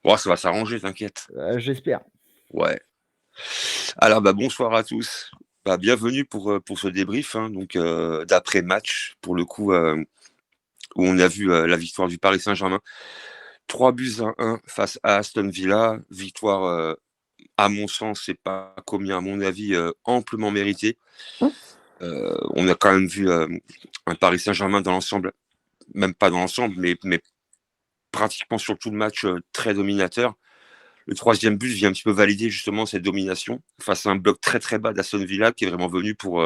Bon, ça va s'arranger, t'inquiète. J'espère. Ouais. Alors, bonsoir à tous. Bienvenue pour ce débrief, hein, donc d'après-match, pour le coup, où on a vu la victoire du Paris Saint-Germain. 3-1 face à Aston Villa. Victoire, à mon sens, et pas combien, à mon avis, amplement méritée. On a quand même vu un Paris Saint-Germain dans l'ensemble, même pas dans l'ensemble, mais pratiquement sur tout le match, très dominateur. Le troisième but vient un petit peu valider justement cette domination face à un bloc très très bas d'Aston Villa qui est vraiment venu pour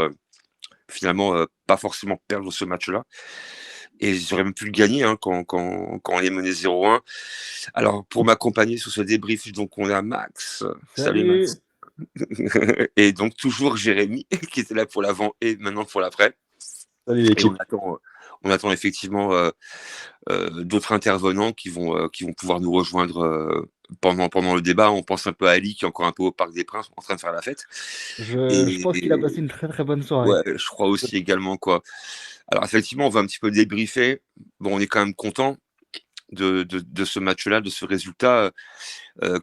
finalement pas forcément perdre ce match-là. Et ils auraient même pu le gagner hein, quand on est mené 0-1. Alors pour m'accompagner sur ce débrief, donc on a Max. Salut Salut. Max. Et donc toujours Jérémy qui était là pour l'avant et maintenant pour l'après. Salut Et l'équipe. on attend effectivement d'autres intervenants qui vont pouvoir nous rejoindre pendant le débat. On pense un peu à Ali qui est encore un peu au Parc des Princes en train de faire la fête. Je pense qu'il a passé une très très bonne soirée. Ouais, je crois aussi également quoi. Alors effectivement, on va un petit peu débriefer. Bon, on est quand même content de ce match-là, de ce résultat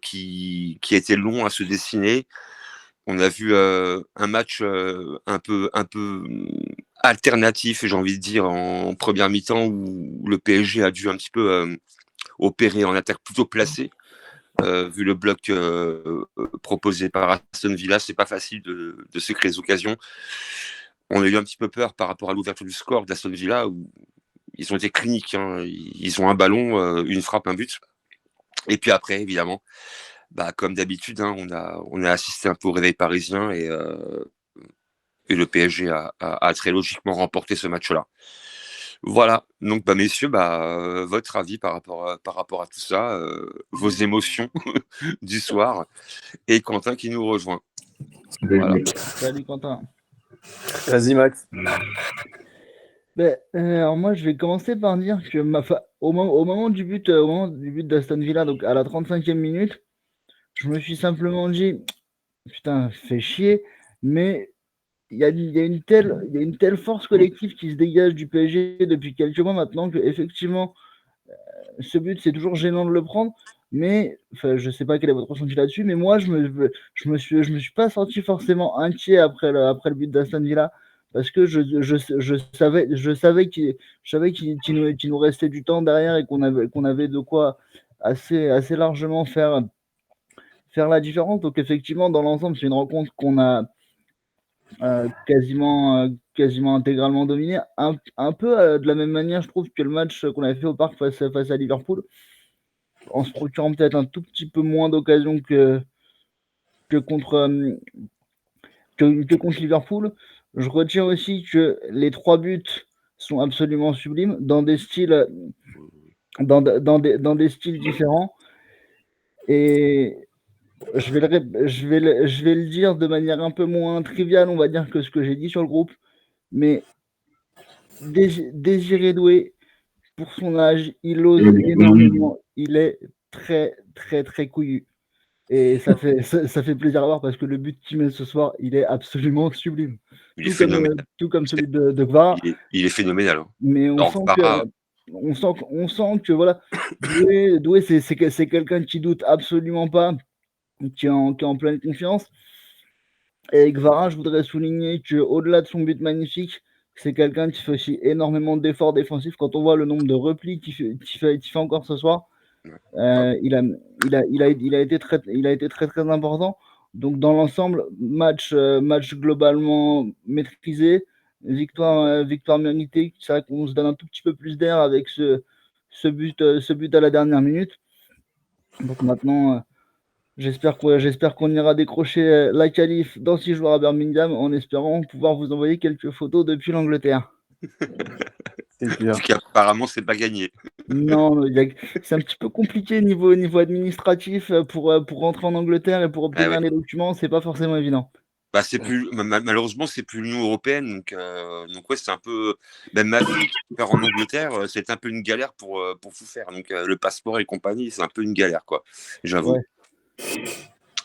qui a été long à se dessiner. On a vu un match un peu alternatif, j'ai envie de dire, en première mi-temps où le PSG a dû un petit peu opérer en attaque plutôt placée. Vu le bloc proposé par Aston Villa, c'est pas facile de se créer des occasions. On a eu un petit peu peur par rapport à l'ouverture du score d'Aston Villa où ils ont été cliniques. Hein. Ils ont un ballon, une frappe, un but. Et puis après, évidemment, comme d'habitude, hein, on a assisté un peu au réveil parisien et le PSG a très logiquement remporté ce match-là. Voilà, donc messieurs, votre avis par rapport à tout ça, vos émotions du soir, et Quentin qui nous rejoint. Voilà. Salut Quentin. Vas-y Max. Alors moi je vais commencer par dire que au moment du but d'Aston Villa, donc à la 35e minute, je me suis simplement dit putain, fait chier, mais il y a une telle force collective qui se dégage du PSG depuis quelques mois maintenant que effectivement ce but c'est toujours gênant de le prendre. Mais enfin, je sais pas quel est votre ressenti là-dessus, mais moi je me suis pas senti forcément inquiet après le but d'Aston Villa parce que je savais qu'il nous restait du temps derrière et qu'on avait de quoi assez largement faire la différence. Donc effectivement, dans l'ensemble, c'est une rencontre qu'on a quasiment intégralement dominé. Un peu de la même manière, je trouve, que le match qu'on avait fait au parc face à Liverpool, en se procurant peut-être un tout petit peu moins d'occasions que contre, que contre Liverpool. Je retiens aussi que les trois buts sont absolument sublimes dans des styles, dans des styles différents. Et je vais le dire de manière un peu moins triviale, on va dire, que ce que j'ai dit sur le groupe. Mais Désiré Doué, pour son âge, il ose énormément. Il est très, très, très couillu. Et ça fait plaisir à voir parce que le but qu'il met ce soir, il est absolument sublime. Il est phénoménal. Tout comme celui de Gvara. Il est phénoménal. Hein. Mais Alors, on sent que voilà, Doué c'est quelqu'un qui doute absolument pas, qui est en pleine confiance. Et Gvara, je voudrais souligner qu'au-delà de son but magnifique, c'est quelqu'un qui fait aussi énormément d'efforts défensifs. Quand on voit le nombre de replis qu'il fait encore ce soir, il a été très très important. Donc dans l'ensemble, match globalement maîtrisé, victoire méritée. C'est vrai qu'on se donne un tout petit peu plus d'air avec ce but à la dernière minute. Donc maintenant, j'espère qu'on ira décrocher la qualif dans 6 jours à Birmingham en espérant pouvoir vous envoyer quelques photos depuis l'Angleterre. C'est clair. Parce qu'apparemment, c'est pas gagné. Non, c'est un petit peu compliqué niveau administratif pour rentrer en Angleterre et pour obtenir les documents, c'est pas forcément évident. C'est plus malheureusement c'est plus l'Union européenne donc ouais c'est un peu même ma fille qui part en Angleterre c'est un peu une galère pour tout faire donc le passeport et compagnie c'est un peu une galère quoi j'avoue. Ouais.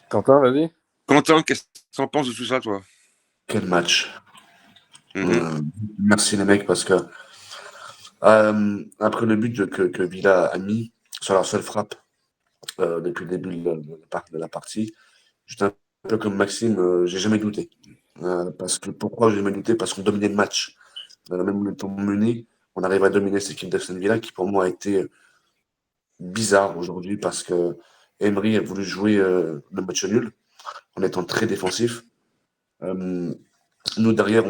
Quentin, vas-y. Quentin, qu'est-ce que tu en penses de tout ça toi? Quel match. Merci les mecs parce que après le but que Villa a mis sur leur seule frappe, depuis le début de la partie. J'étais un peu comme Maxime, j'ai jamais douté. Parce que pourquoi j'ai jamais douté? Parce qu'on dominait le match. Même en étant mené, on arrive à dominer cette équipe d'Aston Villa qui pour moi a été bizarre aujourd'hui parce que Emery a voulu jouer le match nul en étant très défensif. Nous derrière,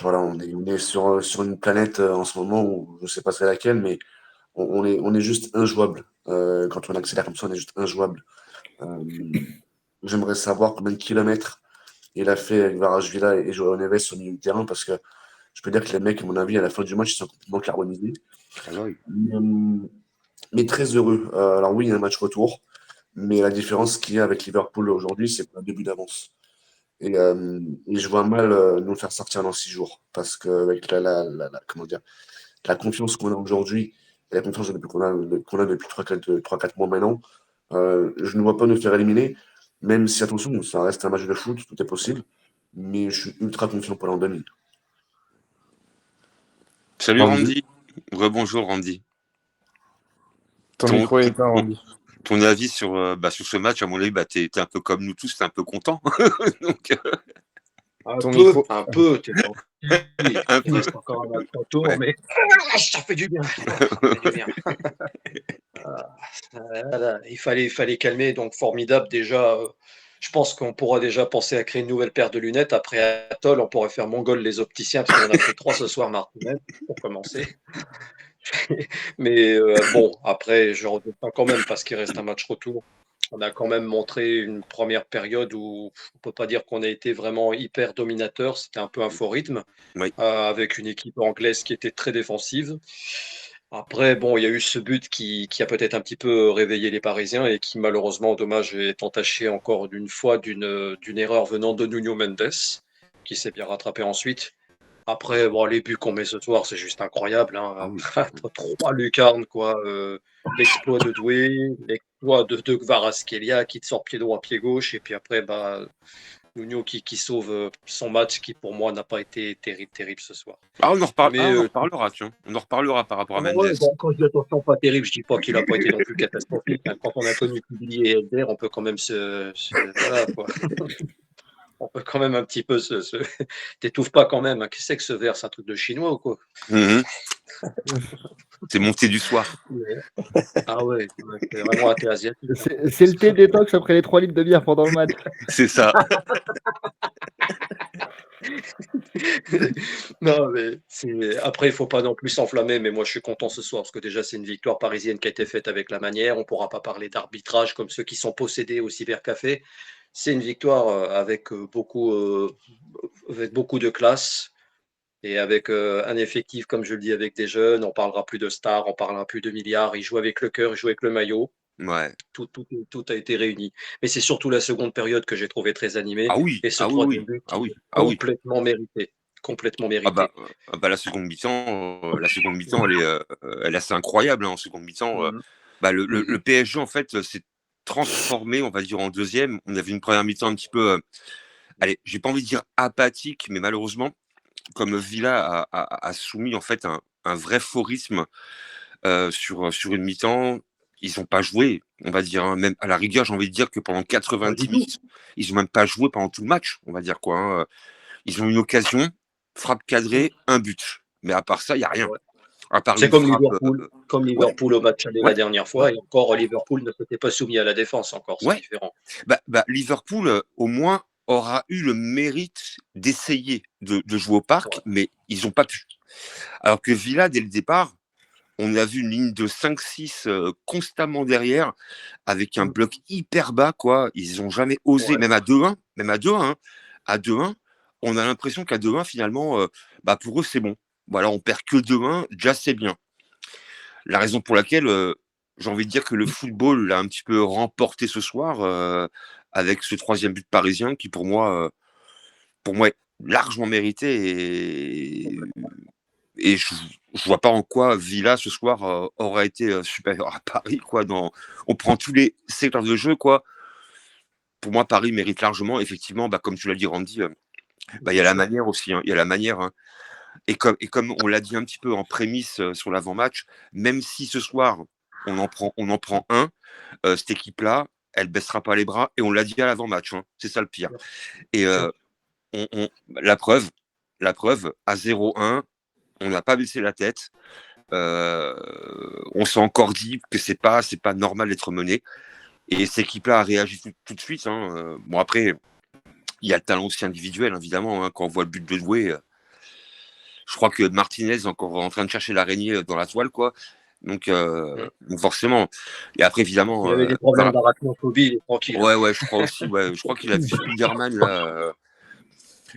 voilà, on est sur une planète en ce moment où je ne sais pas c'est laquelle, mais on est juste injouable. Quand on accélère comme ça, on est juste injouable. Euh, J'aimerais savoir combien de kilomètres il a fait avec Varashvila et Joao Neves sur le milieu du terrain parce que je peux dire que les mecs, à mon avis, à la fin du match, ils sont complètement carbonisés. Ah oui. Mais très heureux. Alors oui, il y a un match retour, mais la différence qu'il y a avec Liverpool aujourd'hui, c'est qu'on a 2 buts d'avance. Et je vois mal nous le faire sortir dans 6 jours parce qu'avec comment dire, la confiance qu'on a aujourd'hui et la confiance qu'on a depuis 3-4 mois maintenant, je ne vois pas nous faire éliminer, même si, attention, ça reste un match de foot, tout est possible, mais je suis ultra confiant pour l'an 2000. Salut Randy. Rebonjour Randy. Ton micro est éteint, Randy. Ton avis sur ce match, à mon avis, t'es un peu comme nous tous, t'es un peu content. Donc, un peu, t'es un peu. reste encore un retour, Ouais. mais ça fait du bien. Voilà, il fallait calmer, donc formidable déjà. Je pense qu'on pourra déjà penser à créer une nouvelle paire de lunettes. Après Atoll, on pourrait faire Mongol les opticiens, parce qu'on en a pris 3 ce soir, Martinez, pour commencer. Mais bon, après, je ne redoute pas quand même, parce qu'il reste un match retour. On a quand même montré une première période où on ne peut pas dire qu'on a été vraiment hyper dominateur. C'était un peu un faux rythme, Oui. avec une équipe anglaise qui était très défensive. Après, bon, il y a eu ce but qui a peut-être un petit peu réveillé les Parisiens et qui, malheureusement, dommage, est entaché encore d'une fois d'une erreur venant de Nuno Mendes, qui s'est bien rattrapé ensuite. Après, bon, les buts qu'on met ce soir, c'est juste incroyable. Ah oui. 3 lucarnes, quoi. L'exploit de Doué, l'exploit de Kvaratskhelia qui te sort pied droit, pied gauche. Et puis après, Nuno qui sauve son match, qui pour moi n'a pas été terrible ce soir. Ah, on en Mais, reparlera, tiens. On en reparlera par rapport à Mendes. ouais, bon, quand je dis attention, pas terrible, je dis pas qu'il n'a pas été non plus catastrophique. Hein. Quand on a connu Kubilier et Elder, on peut quand même voilà, quoi. On peut quand même un petit peu T'étouffes pas quand même. Hein. Qu'est-ce que c'est que ce verre? C'est un truc de chinois ou quoi? C'est monté du soir. Ah ouais, c'est vraiment un thé asiatique. C'est le thé détox après les 3 litres de bière pendant le match. C'est ça. Non, mais après, il faut pas non plus s'enflammer, mais moi je suis content ce soir, parce que déjà c'est une victoire parisienne qui a été faite avec la manière. On pourra pas parler d'arbitrage comme ceux qui sont possédés au cybercafé. C'est une victoire avec beaucoup de classe et avec un effectif, comme je le dis, avec des jeunes. On parlera plus de stars, on parlera plus de milliards. Ils jouent avec le cœur, ils jouent avec le maillot. Ouais. Tout a été réuni. Mais c'est surtout la seconde période que j'ai trouvé très animée. Ah oui. Et ce Ah oui, troisième oui. but, Ah oui. Ah oui. complètement mérité. Complètement mérité. La seconde mi-temps, elle est assez incroyable. Hein, en seconde mi-temps, le PSG en fait s'est transformé, on va dire, en deuxième. On avait une première mi-temps un petit peu, allez, j'ai pas envie de dire apathique, mais malheureusement, comme Villa a soumis en fait un vrai forisme sur une mi-temps, ils n'ont pas joué, on va dire. Hein, même à la rigueur, j'ai envie de dire que pendant 90 minutes, ils n'ont même pas joué pendant tout le match, on va dire quoi. Hein. Ils ont une occasion, frappe cadrée, un but. Mais à part ça, il n'y a rien. Ouais. À part C'est une comme frappe, Liverpool, au match aller la dernière fois, ouais. et encore Liverpool ne s'était pas soumis à la défense encore, c'est différent. Liverpool, au moins, aura eu le mérite d'essayer de jouer au parc, mais ils n'ont pas pu. Alors que Villa, dès le départ, on a vu une ligne de 5-6 constamment derrière, avec un bloc hyper bas, quoi. Ils n'ont jamais osé, même à 2-1, hein, à 2-1, on a l'impression qu'à 2-1, finalement, pour eux, c'est bon. Voilà, on perd que 2-1, déjà c'est bien. La raison pour laquelle j'ai envie de dire que le football l'a un petit peu remporté ce soir avec ce troisième but parisien qui, pour moi, est largement mérité et je vois pas en quoi Villa ce soir aurait été supérieur à Paris, quoi. On prend tous les secteurs de jeu, quoi. Pour moi, Paris mérite largement, effectivement, comme tu l'as dit, Randy, il y a la manière aussi, hein. Il y a la manière, hein. Et comme on l'a dit un petit peu en prémisse sur l'avant-match, même si ce soir, on en prend un. Cette équipe-là, elle baissera pas les bras. Et on l'a dit à l'avant-match. Hein. C'est ça le pire. Et la preuve, à 0-1, on n'a pas baissé la tête. On s'est encore dit que c'est pas normal d'être mené. Et cette équipe-là a réagi tout de suite. Hein. Bon, après, il y a le talent aussi individuel, évidemment. Hein. Quand on voit le but de Doué, je crois que Martinez est encore en train de chercher l'araignée dans la toile, quoi. Donc forcément. Et après, évidemment. Il avait des problèmes d'arachnophobie, il est tranquille. Ouais, je crois aussi. Ouais. Je crois qu'il a vu Spider-Man, là.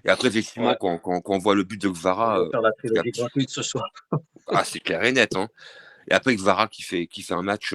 Et après, effectivement, quand on voit le but de Gvara. On va faire la trilogie gratuite ce soir. C'est clair et net. Hein. Et après, Gvara qui fait un match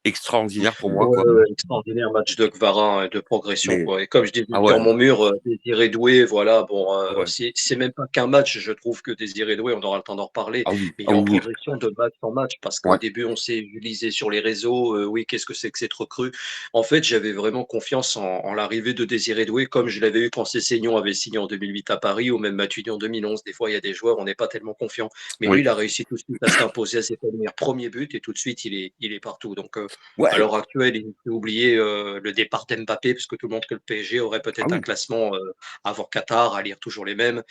extraordinaire pour moi. Ouais, quoi. extraordinaire match de Gvara de progression. Mais... Quoi. Et comme je disais sur mon mur, Désiré Doué, voilà, bon, c'est même pas qu'un match, je trouve que Désiré Doué, on aura le temps d'en reparler, mais il est en progression de match en match, parce qu'au début, on s'est lisé sur les réseaux, oui, qu'est-ce que c'est que cette recrue. En fait, j'avais vraiment confiance en l'arrivée de Désiré Doué, comme je l'avais eu quand Cessignon avait signé en 2008 à Paris, ou même Matuidi en 2011. Des fois, il y a des joueurs, on n'est pas tellement confiant. Mais lui, il a réussi tout de suite à s'imposer à ses premiers buts, et tout de suite, il est partout. Donc, à l'heure actuelle, il faut oublier le départ d'Mbappé, parce que tout le monde que le PSG aurait peut-être un classement avant Qatar, à lire toujours les mêmes.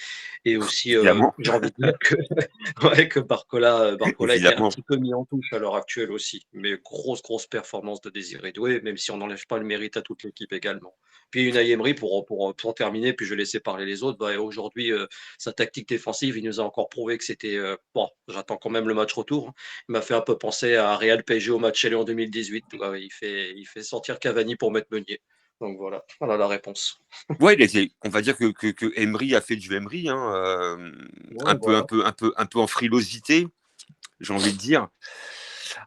Et aussi, j'ai envie de dire que Barcola est un petit peu mis en touche à l'heure actuelle aussi. Mais grosse performance de Désiré Doué, même si on n'enlève pas le mérite à toute l'équipe également. Puis Unai Emery, pour terminer, puis je vais laisser parler les autres, aujourd'hui, sa tactique défensive, il nous a encore prouvé que c'était... bon, j'attends quand même le match retour. Hein. Il m'a fait un peu penser à Real PSG au match aller en 2018. Il fait sortir Cavani pour mettre Meunier. Donc voilà la réponse. Ouais, on va dire que Emery a fait du Emery, hein, un peu en frilosité, j'ai envie de dire.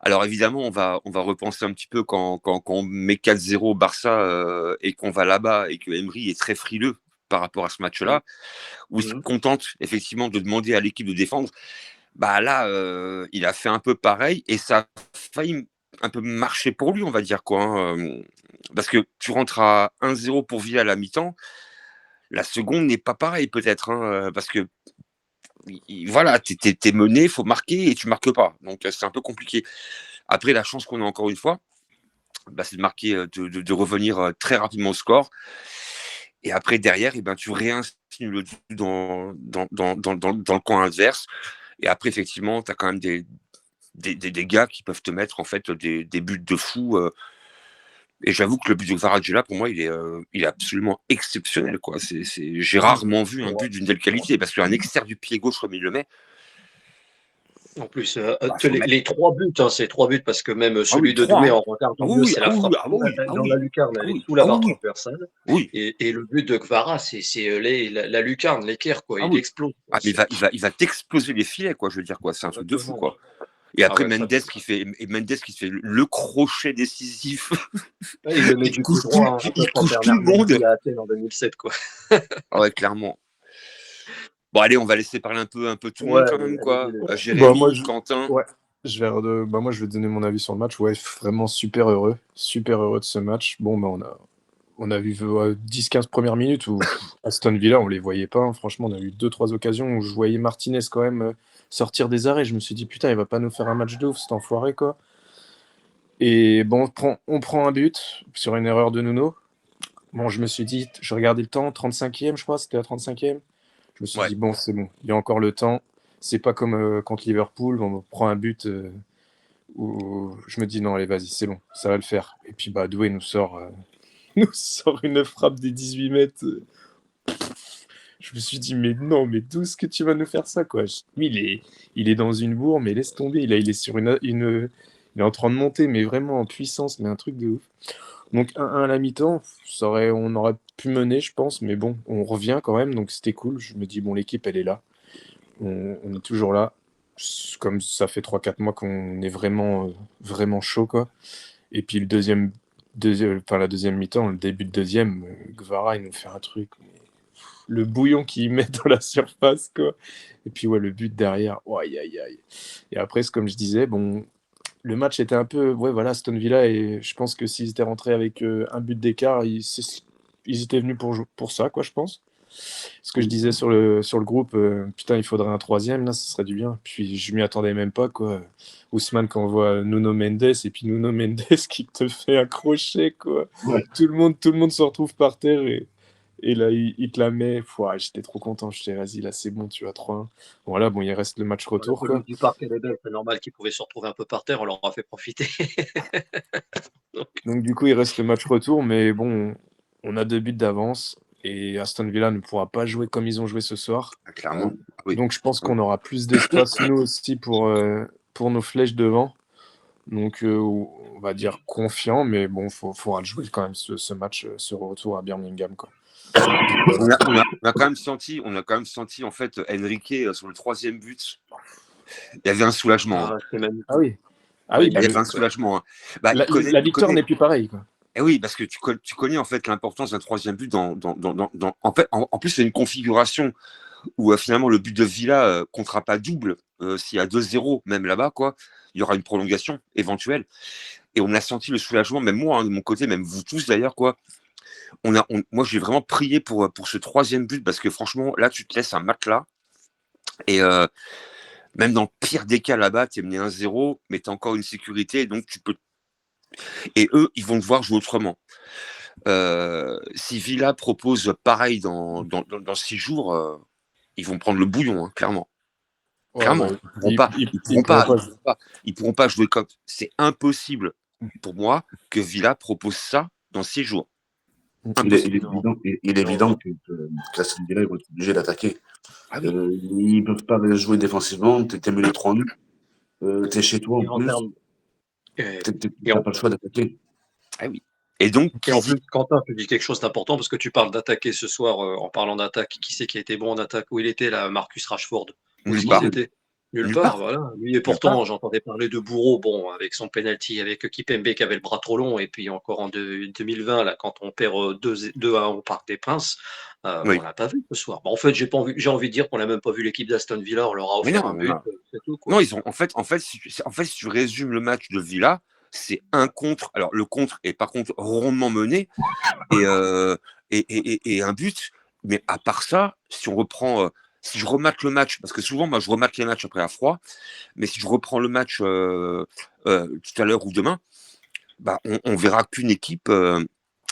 Alors évidemment, on va repenser un petit peu quand on met 4-0 au Barça et qu'on va là-bas et que Emery est très frileux par rapport à ce match-là, où il se contente effectivement de demander à l'équipe de défendre. Bah là, il a fait un peu pareil et ça a failli un peu marcher pour lui, on va dire quoi. Hein, parce que tu rentres à 1-0 pour Villa à la mi-temps, la seconde n'est pas pareille peut-être, hein, parce que voilà, t'es mené, il faut marquer et tu marques pas. Donc c'est un peu compliqué. Après, la chance qu'on a encore une fois, c'est de marquer, de revenir très rapidement au score. Et après, derrière, tu réinsignes le tout dans le camp adverse. Et après, effectivement, tu as quand même des gars qui peuvent te mettre en fait des buts de fou. Et j'avoue que le but de Kvaratskhelia, pour moi, il est absolument exceptionnel. Quoi. J'ai rarement vu un but d'une telle qualité, parce qu'un extérieur du pied gauche, comme il le met. En plus, les 3 buts, c'est 3 buts, parce que même celui de Doué en retard, c'est la frappe dans la lucarne, elle est sous la barre transversale. Et le but de Gvara, c'est la lucarne, l'équerre, quoi. Il explose. Il va t'exploser les filets, quoi. Je veux dire, quoi. C'est un truc de fou, quoi. Et après, Mendes qui fait le crochet décisif. Il le met du coup droit, il couche tout le monde. À Athènes en 2007, quoi. Ouais, clairement. Bon, allez, on va laisser parler un peu tout le monde quand même, quoi. Jérémy, Quentin. Ouais. Moi, je vais donner mon avis sur le match. Ouais, vraiment super heureux de ce match. Bon, on a vu 10-15 premières minutes où Aston Villa, on les voyait pas. Hein. Franchement, on a eu 2-3 occasions où je voyais Martinez quand même sortir des arrêts. Je me suis dit, putain, il va pas nous faire un match de ouf, cet enfoiré, quoi. Et bon, on prend un but sur une erreur de Nuno. Bon, je me suis dit, je regardais le temps, 35e, je crois, c'était la 35e. Je me suis dit, bon, c'est bon, il y a encore le temps. C'est pas comme contre Liverpool, on prend un but où je me dis, non, allez, vas-y, c'est bon, ça va le faire. Et puis, Doué nous sort une frappe des 18 mètres. Je me suis dit, mais non, mais d'où est-ce que tu vas nous faire ça, quoi? Lui, il est dans une bourre, mais laisse tomber. Là, il est sur il est en train de monter, mais vraiment en puissance, mais un truc de ouf. Donc 1-1 à la mi-temps, on aurait pu mener, je pense, mais bon, on revient quand même, donc c'était cool. Je me dis, bon, l'équipe, elle est là. On est toujours là. Comme ça fait 3-4 mois qu'on est vraiment, vraiment chaud, quoi. Et puis la deuxième mi-temps, le début de deuxième, Gvara, il nous fait un truc. Le bouillon qu'il met dans la surface, quoi. Et puis, le but derrière, aïe, aïe, aïe. Et après, c'est comme je disais, bon, le match était un peu, Aston Villa, et je pense que s'ils étaient rentrés avec un but d'écart, ils étaient venus pour ça, quoi, je pense. Ce que je disais sur le groupe, putain, il faudrait un troisième, là, ce serait du bien. Puis je m'y attendais même pas, quoi. Ousmane, quand on voit Nuno Mendes, et puis Nuno Mendes qui te fait accrocher, quoi. Ouais. Tout le monde se retrouve par terre et là, il te la met. Pouah, j'étais trop content. J'étais, vas-y, là, c'est bon, tu as 3-1. Voilà, bon, il reste le match La retour, pelouse quoi. du parc, elle est belle, c'est normal qu'ils pouvaient se retrouver un peu par terre, on leur a fait profiter. Donc, du coup, il reste le match retour, mais bon, on a 2 buts d'avance et Aston Villa ne pourra pas jouer comme ils ont joué ce soir. Clairement. Oui. Donc, je pense qu'on aura plus d'espace, nous aussi, pour nos flèches devant. Donc, on va dire confiant, mais bon, faudra le jouer quand même, ce match, ce retour à Birmingham, quoi. On a quand même senti, en fait, Enrique sur le 3e but. Il y avait un soulagement. Hein. C'est magnifique. Ah oui. Ah Ouais, oui, Il bah, y avait un soulagement. Hein. Bah, la victoire n'est plus pareille, quoi. Eh oui, parce que tu connais en fait l'importance d'un 3e but en fait, en plus, c'est une configuration où finalement le but de Villa comptera pas double s'il y a 2-0, même là-bas, quoi. Il y aura une prolongation éventuelle. Et on a senti le soulagement, même moi, hein, de mon côté, même vous tous d'ailleurs, quoi. Moi, j'ai vraiment prié pour ce 3e but parce que franchement, là, tu te laisses un matelas. Et même dans le pire des cas là-bas, tu es mené 1-0, mais tu as encore une sécurité, donc tu peux. Et eux, ils vont devoir jouer autrement. Si Villa propose pareil dans 6 jours, ils vont prendre le bouillon, hein, clairement. Ouais, Clairement. bah, Ils pourront pas jouer comme. C'est impossible pour moi que Villa propose ça dans 6 jours. Il est évident que Aston Villa, ils vont être obligés d'attaquer. Ah oui. Ils ne peuvent pas jouer défensivement. Tu es mené 3-0. Tu es chez toi en plus. Tu n'as pas le choix d'attaquer. Ah oui. Et donc, Et en plus, Quentin, tu dis quelque chose d'important parce que tu parles d'attaquer ce soir en parlant d'attaque. Qui c'est qui a été bon en attaque? Où il était là, Marcus Rashford? Où est-ce qu'ils étaient? Nulle part, voilà. Lui, et pourtant, j'entendais parler de Bourreau, bon, avec son penalty, avec Kipembe qui avait le bras trop long, et puis encore en 2020, là, quand on perd 2-1 au Parc des Princes, Oui. on l'a pas vu ce soir. Bah, en fait, j'ai envie de dire qu'on n'a même pas vu l'équipe d'Aston Villa, on leur a offert un but, c'est tout, quoi. Non, ils ont en fait, si tu résumes le match de Villa, c'est un contre. Alors le contre est par contre rondement mené et un but. Mais à part ça, si on reprend, si je remate le match, parce que souvent moi je remate les matchs après à froid, mais si je reprends le match tout à l'heure ou demain, bah on verra qu'une équipe.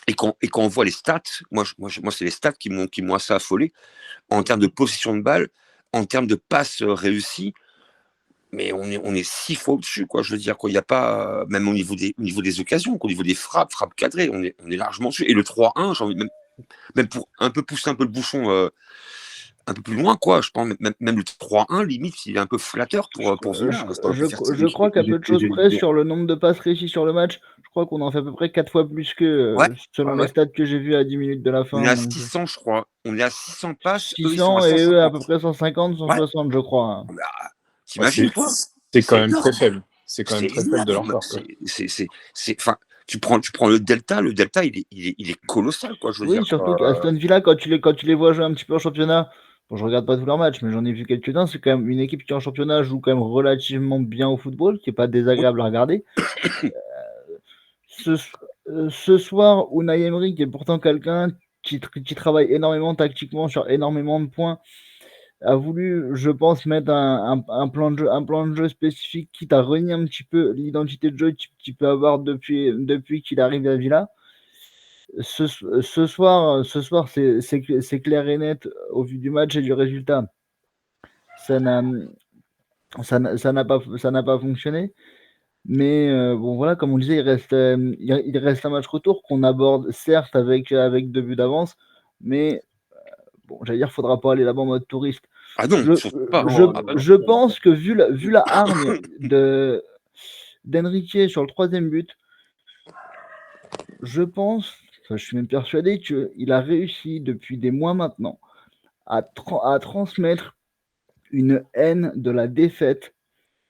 Et quand on voit les stats, moi c'est les stats qui m'ont assez affolé en termes de possession de balle, en termes de passes réussies. Mais on est 6 fois au-dessus, quoi. Je veux dire, quoi. Il n'y a pas, même au niveau des occasions, au niveau des frappes cadrées, on est largement dessus. Et le 3-1, j'ai envie même pour un peu pousser un peu le bouchon un peu plus loin, quoi. Je pense même le 3-1, limite, il est un peu flatteur pour Villa. Je crois qu'à peu de choses près, sur le nombre de passes réussies sur le match, je crois qu'on en fait à peu près 4 fois plus que selon les stats que j'ai vus à 10 minutes de la fin. On est à 600, je crois. On est à 600 passes. 600 et eux à peu près 150, 160, je crois. T'imagines, toi? C'est quand même très faible. C'est quand même très faible de leur part. Enfin, tu prends le delta, il est colossal, quoi. Je veux dire. Surtout qu'Aston Villa, quand tu les vois jouer un petit peu en championnat, bon, je regarde pas tous leurs matchs, mais j'en ai vu quelques-uns, c'est quand même une équipe qui en championnat joue quand même relativement bien au football, qui est pas désagréable à regarder. Ce soir, Unai Emery, qui est pourtant quelqu'un qui travaille énormément tactiquement sur énormément de points, a voulu, je pense, mettre un plan de jeu spécifique, quitte à renier un petit peu l'identité de jeu qu'il peut avoir depuis qu'il arrive à Villa. Ce soir, c'est clair et net au vu du match et du résultat. Ça n'a pas fonctionné. Mais bon, voilà, comme on disait, il reste un match retour qu'on aborde certes avec 2 buts d'avance, mais bon, j'allais dire, faudra pas aller là-bas en mode touriste. Ah non, je pense que vu la hargne d'Enrique sur le 3e but, je pense, je suis même persuadé qu'il a réussi depuis des mois maintenant à transmettre une haine de la défaite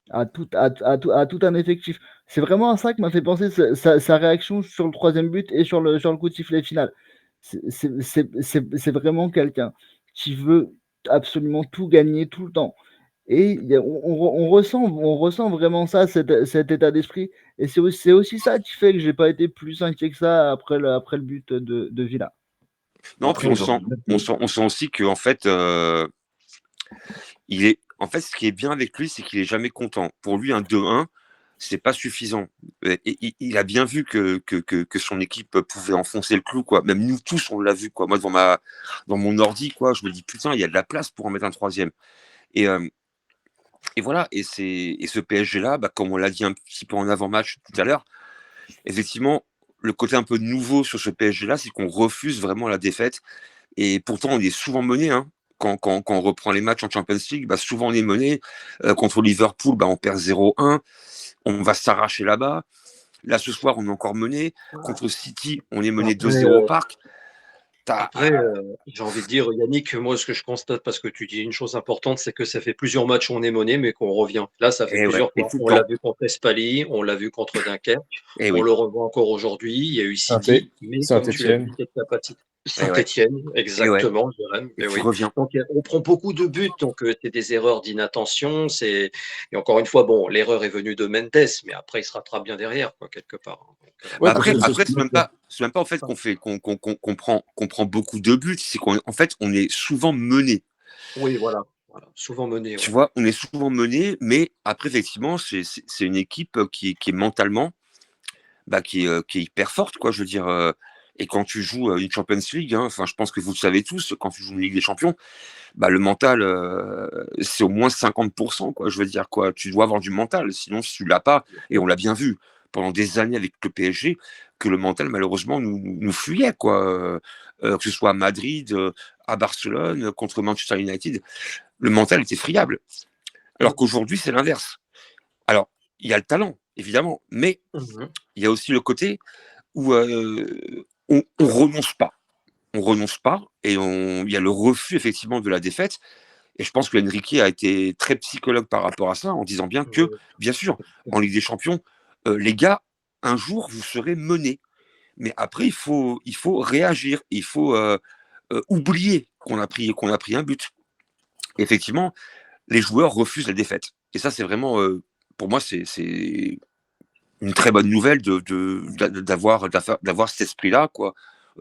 à tout un effectif. C'est vraiment à ça que m'a fait penser sa réaction sur le 3e but et sur le coup de sifflet final. C'est vraiment quelqu'un qui veut absolument tout gagner tout le temps. Et on ressent vraiment ça, cet état d'esprit. Et c'est aussi ça qui fait que j'ai pas été plus inquiet que ça après le but de Villa. Non, Après, puis on sent aussi que en fait, ce qui est bien avec lui, c'est qu'il est jamais content. Pour lui, un 2-1, c'est pas suffisant. Et il a bien vu que son équipe pouvait enfoncer le clou, quoi. Même nous tous, on l'a vu, quoi. Moi, dans mon ordi, quoi, je me dis putain, il y a de la place pour en mettre un troisième. Et, euh, et voilà. Et ce PSG là, bah, comme on l'a dit un petit peu en avant-match tout à l'heure, effectivement, le côté un peu nouveau sur ce PSG là, c'est qu'on refuse vraiment la défaite. Et pourtant, on est souvent mené, hein. Quand on reprend les matchs en Champions League, bah, souvent on est mené. Contre Liverpool, bah, on perd 0-1. On va s'arracher là-bas. Là, ce soir, on est encore mené. Contre City, on est mené Après, 2-0 au parc. Après, j'ai envie de dire, Yannick, moi, ce que je constate, parce que tu dis une chose importante, c'est que ça fait plusieurs matchs où on est mené, mais qu'on revient. Là, ça fait Et ouais, plusieurs et fois. tout le On l'a temps. vu contre Espali, on l'a vu contre Dunkerque, Et on oui. le revoit encore aujourd'hui. Il y a eu Saint-É- City, mais comme tu l'as dit, Saint-Étienne. cette capacité. Et ouais. Saint-Étienne, Et ouais. exactement, Jérém, Et mais tu oui. reviens. Donc, on prend beaucoup de buts, donc c'est des erreurs d'inattention. Et encore une fois, bon, l'erreur est venue de Mendes, mais après, il se rattrape bien derrière, quoi, quelque part. Donc, Ouais, Bah parce que après, c'est même pas en fait qu'on prend beaucoup de buts, c'est qu'en fait, on est souvent mené. oui, voilà, voilà, souvent mené, Tu ouais. vois, on est souvent mené, mais après, effectivement, c'est une équipe qui est mentalement, bah, qui est hyper forte, quoi. Je veux dire, et quand tu joues une Champions League, hein, enfin, je pense que vous le savez tous, quand tu joues une Ligue des Champions, bah, le mental, c'est au moins 50%, quoi. Je veux dire, quoi. Tu dois avoir du mental, sinon, si tu l'as pas, et on l'a bien vu pendant des années avec le PSG, que le mental, malheureusement, nous fuyait, quoi. Que ce soit à Madrid, à Barcelone, contre Manchester United, le mental était friable. Alors qu'aujourd'hui, c'est l'inverse. Alors, il y a le talent, évidemment, mais Mhm. il y a aussi le côté où on renonce pas. On renonce pas et il y a le refus, effectivement, de la défaite. Et je pense que Enrique a été très psychologue par rapport à ça, en disant bien que, Oui. bien sûr, en Ligue des Champions, les gars, un jour, vous serez menés. Mais après, il faut réagir. Il faut oublier qu'on a pris un but. Et effectivement, les joueurs refusent la défaite. Et ça, c'est vraiment, pour moi, c'est une très bonne nouvelle d'avoir cet esprit-là, quoi,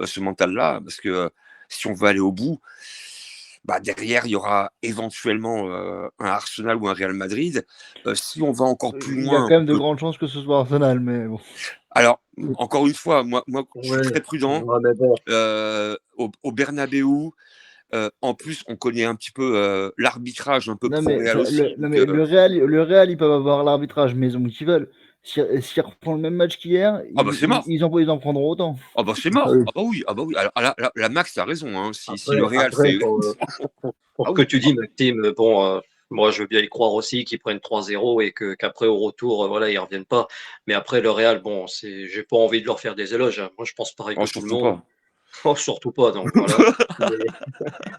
ce mental-là, parce que si on veut aller au bout, bah, derrière, il y aura éventuellement un Arsenal ou un Real Madrid. Si on va encore plus Il y a loin, quand même de grandes chances que ce soit Arsenal, mais bon. alors, encore une fois, moi je suis Ouais, très prudent. ouais, mais bon, Au Bernabeu, en plus, on connaît un petit peu l'arbitrage un peu Non mais, pro-Real aussi. non, Donc, mais le Real, ils peuvent avoir l'arbitrage maison qu'ils veulent. S'ils refont le même match qu'hier, ah bah c'est mort. ils en prendront autant. Ah bah c'est Ah mort. oui. Ah bah oui. Ah bah oui. Alors, la Max a raison. Hein. Si après, le Real après fait. pour Ah ce que oui. tu dis, Maxime, bon, moi je veux bien y croire aussi qu'ils prennent 3-0 et qu'après au retour, voilà, ils reviennent pas. Mais après le Real, bon, j'ai pas envie de leur faire des éloges, hein. Moi je pense pareil Oh, que tout le surtout monde. pas. Oh, surtout pas, donc voilà. Mais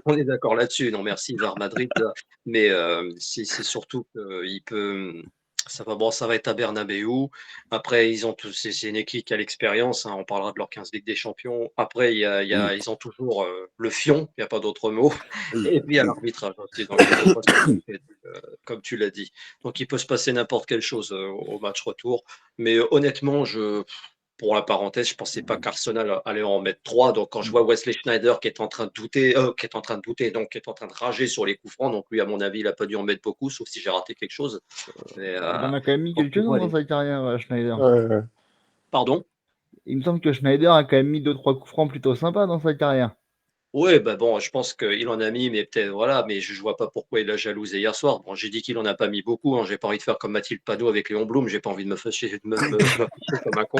on est d'accord là-dessus. Non, merci, Var Madrid. Là. Mais c'est surtout qu'il peut. Ça va être à Bernabeu. Après, c'est une équipe qui a l'expérience. Hein. On parlera de leur 15 Ligue des Champions. Après, Oui. ils ont toujours le fion. Il n'y a pas d'autre mot. Oui. Et puis, il y a Oui. l'arbitrage aussi. Donc, il peut pas se tromper, comme tu l'as dit. Donc, il peut se passer n'importe quelle chose au match retour. Mais honnêtement, pour la parenthèse, je ne pensais pas qu'Arsenal allait en mettre 3. Donc, quand je vois Wesley Schneider qui est en train de douter, donc qui est en train de rager sur les coups francs, donc lui, à mon avis, il n'a pas dû en mettre beaucoup, sauf si j'ai raté quelque chose. Mais, Il en a quand même mis donc, tu quelques-uns vois, dans sa carrière, Schneider. Ouais. pardon? Il me semble que Schneider a quand même mis 2-3 coups francs plutôt sympas dans sa carrière. Oui, bah bon, je pense qu'il en a mis, mais peut-être, voilà, mais je ne vois pas pourquoi il a jalousé hier soir. Bon, j'ai dit qu'il en a pas mis beaucoup, hein. J'ai pas envie de faire comme Mathilde Panot avec Léon Blum, j'ai pas envie de me fâcher, m'afficher comme un con.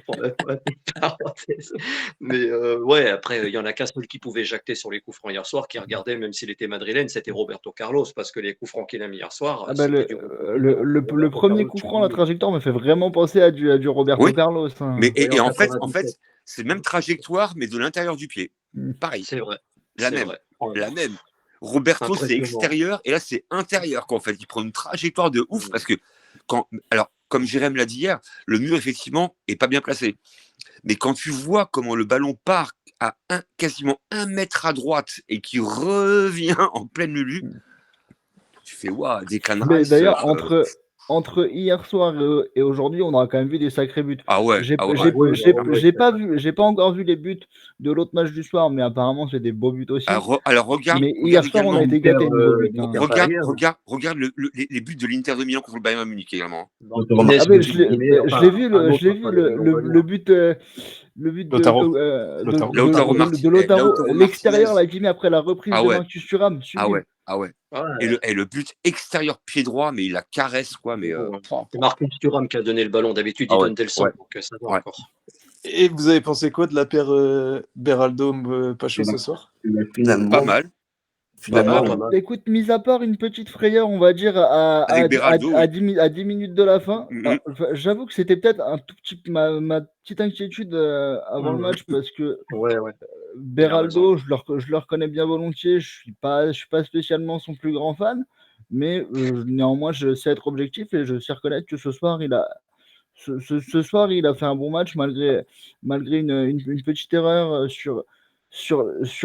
pour la petite parenthèse. Mais ouais, après, il y en a qu'un seul qui pouvait jacter sur les coups francs hier soir, qui regardait, même s'il était madrilène, c'était Roberto Carlos, parce que les coups francs qu'il a mis hier soir, Ah bah c'était le, du le Roberto premier Carlos coup franc, la sublime. trajectoire me fait vraiment penser à du Roberto Oui. Carlos. Mais Hein. Oui, et en en fait, 97. c'est même trajectoire, mais de l'intérieur du pied. Mm. Pareil. C'est vrai. La C'est même. vrai. Oh là La là. même. Roberto, c'est Impressionnant. extérieur, et là, c'est intérieur, qu'en fait. Il prend une trajectoire de ouf, parce que alors, comme Jérém l'a dit hier, le mur, effectivement, est pas bien placé. Mais quand tu vois comment le ballon part à quasiment 1 mètre à droite et qui revient en pleine lulu, tu fais waouh, Declan Mais Rice. d'ailleurs, entre hier soir et aujourd'hui, on aura quand même vu des sacrés buts. Ah ouais, J'ai ah ouais. j'ai pas encore vu les buts de l'autre match du soir, mais apparemment c'est des beaux buts aussi. Alors regarde, Mais hier soir, on a été gâtés niveau but. regarde les buts de l'Inter de Milan contre le Bayern Munich également. Ah mais je l'ai vu le but Lautaro de Lautaro, l'extérieur là qu'il met après la reprise Ah de ouais. Marcus Thuram, sublime. Ah ouais. Et le but extérieur pied droit, mais il la caresse quoi. Mais c'est Marcus Thuram qui a donné le ballon. D'habitude, il donne Delson, donc ça va encore. Et vous avez pensé quoi de la paire Beraldo-Pacho ce soir? Finalement, pas mal. Finalement, Écoute, mis à part une petite frayeur, on va dire, à 10 minutes de la fin, j'avoue que c'était peut-être un tout petit ma petite inquiétude avant le match parce que Beraldo, je le reconnais bien volontiers, je suis pas spécialement son plus grand fan, mais néanmoins, je sais être objectif et je sais reconnaître que ce soir, ce soir, il a fait un bon match malgré une petite erreur sur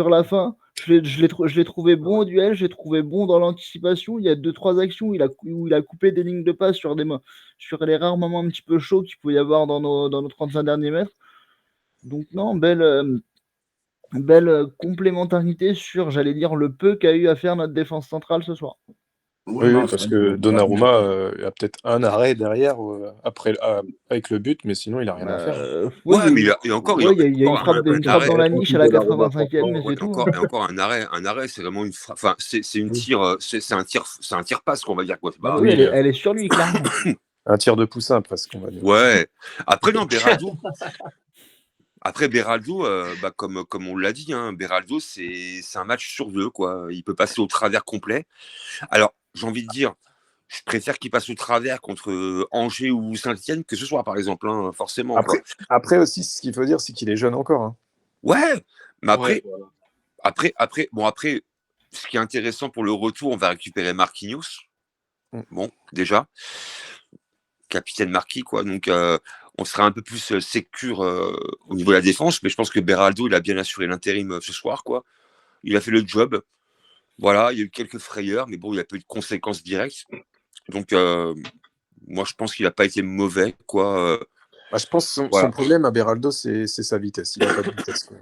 la fin. Je l'ai trouvé bon au duel, je l'ai trouvé bon dans l'anticipation. Il y a 2-3 actions où il a coupé des lignes de passe sur les rares moments un petit peu chauds qu'il pouvait y avoir dans nos 35 derniers mètres. Donc non, belle complémentarité sur, j'allais dire, le peu qu'a eu à faire notre défense centrale ce soir. Oui, parce que Donnarumma a peut-être un arrêt derrière avec le but, mais sinon il a rien à faire. Mais il y a encore il y a une frappe dans la niche à la 85e, mais c'est tout. Et encore un arrêt, c'est vraiment une frappe. Enfin, c'est un tir passe qu'on va dire quoi. Elle est sur lui clairement. Un tir de poussin presque, on va dire. Ouais. Après non, Beraldo. Après Beraldo, comme on l'a dit, Beraldo c'est un match sur deux quoi. Il peut passer au travers complet. Alors j'ai envie de dire, je préfère qu'il passe au travers contre Angers ou Saint-Etienne que ce soir par exemple, forcément. Après aussi, ce qu'il faut dire, c'est qu'il est jeune encore. Hein. Ouais, mais après, ce qui est intéressant pour le retour, on va récupérer Marquinhos. Bon, déjà, capitaine Marquis, quoi. Donc, on sera un peu plus sécure au niveau de la défense, mais je pense que Beraldo, il a bien assuré l'intérim ce soir, quoi. Il a fait le job. Voilà, il y a eu quelques frayeurs, mais bon, il n'y a pas eu de conséquences directes. Donc, moi, je pense qu'il n'a pas été mauvais, quoi. Je pense que son problème à Beraldo, c'est sa vitesse. Il n'a pas de vitesse, quoi.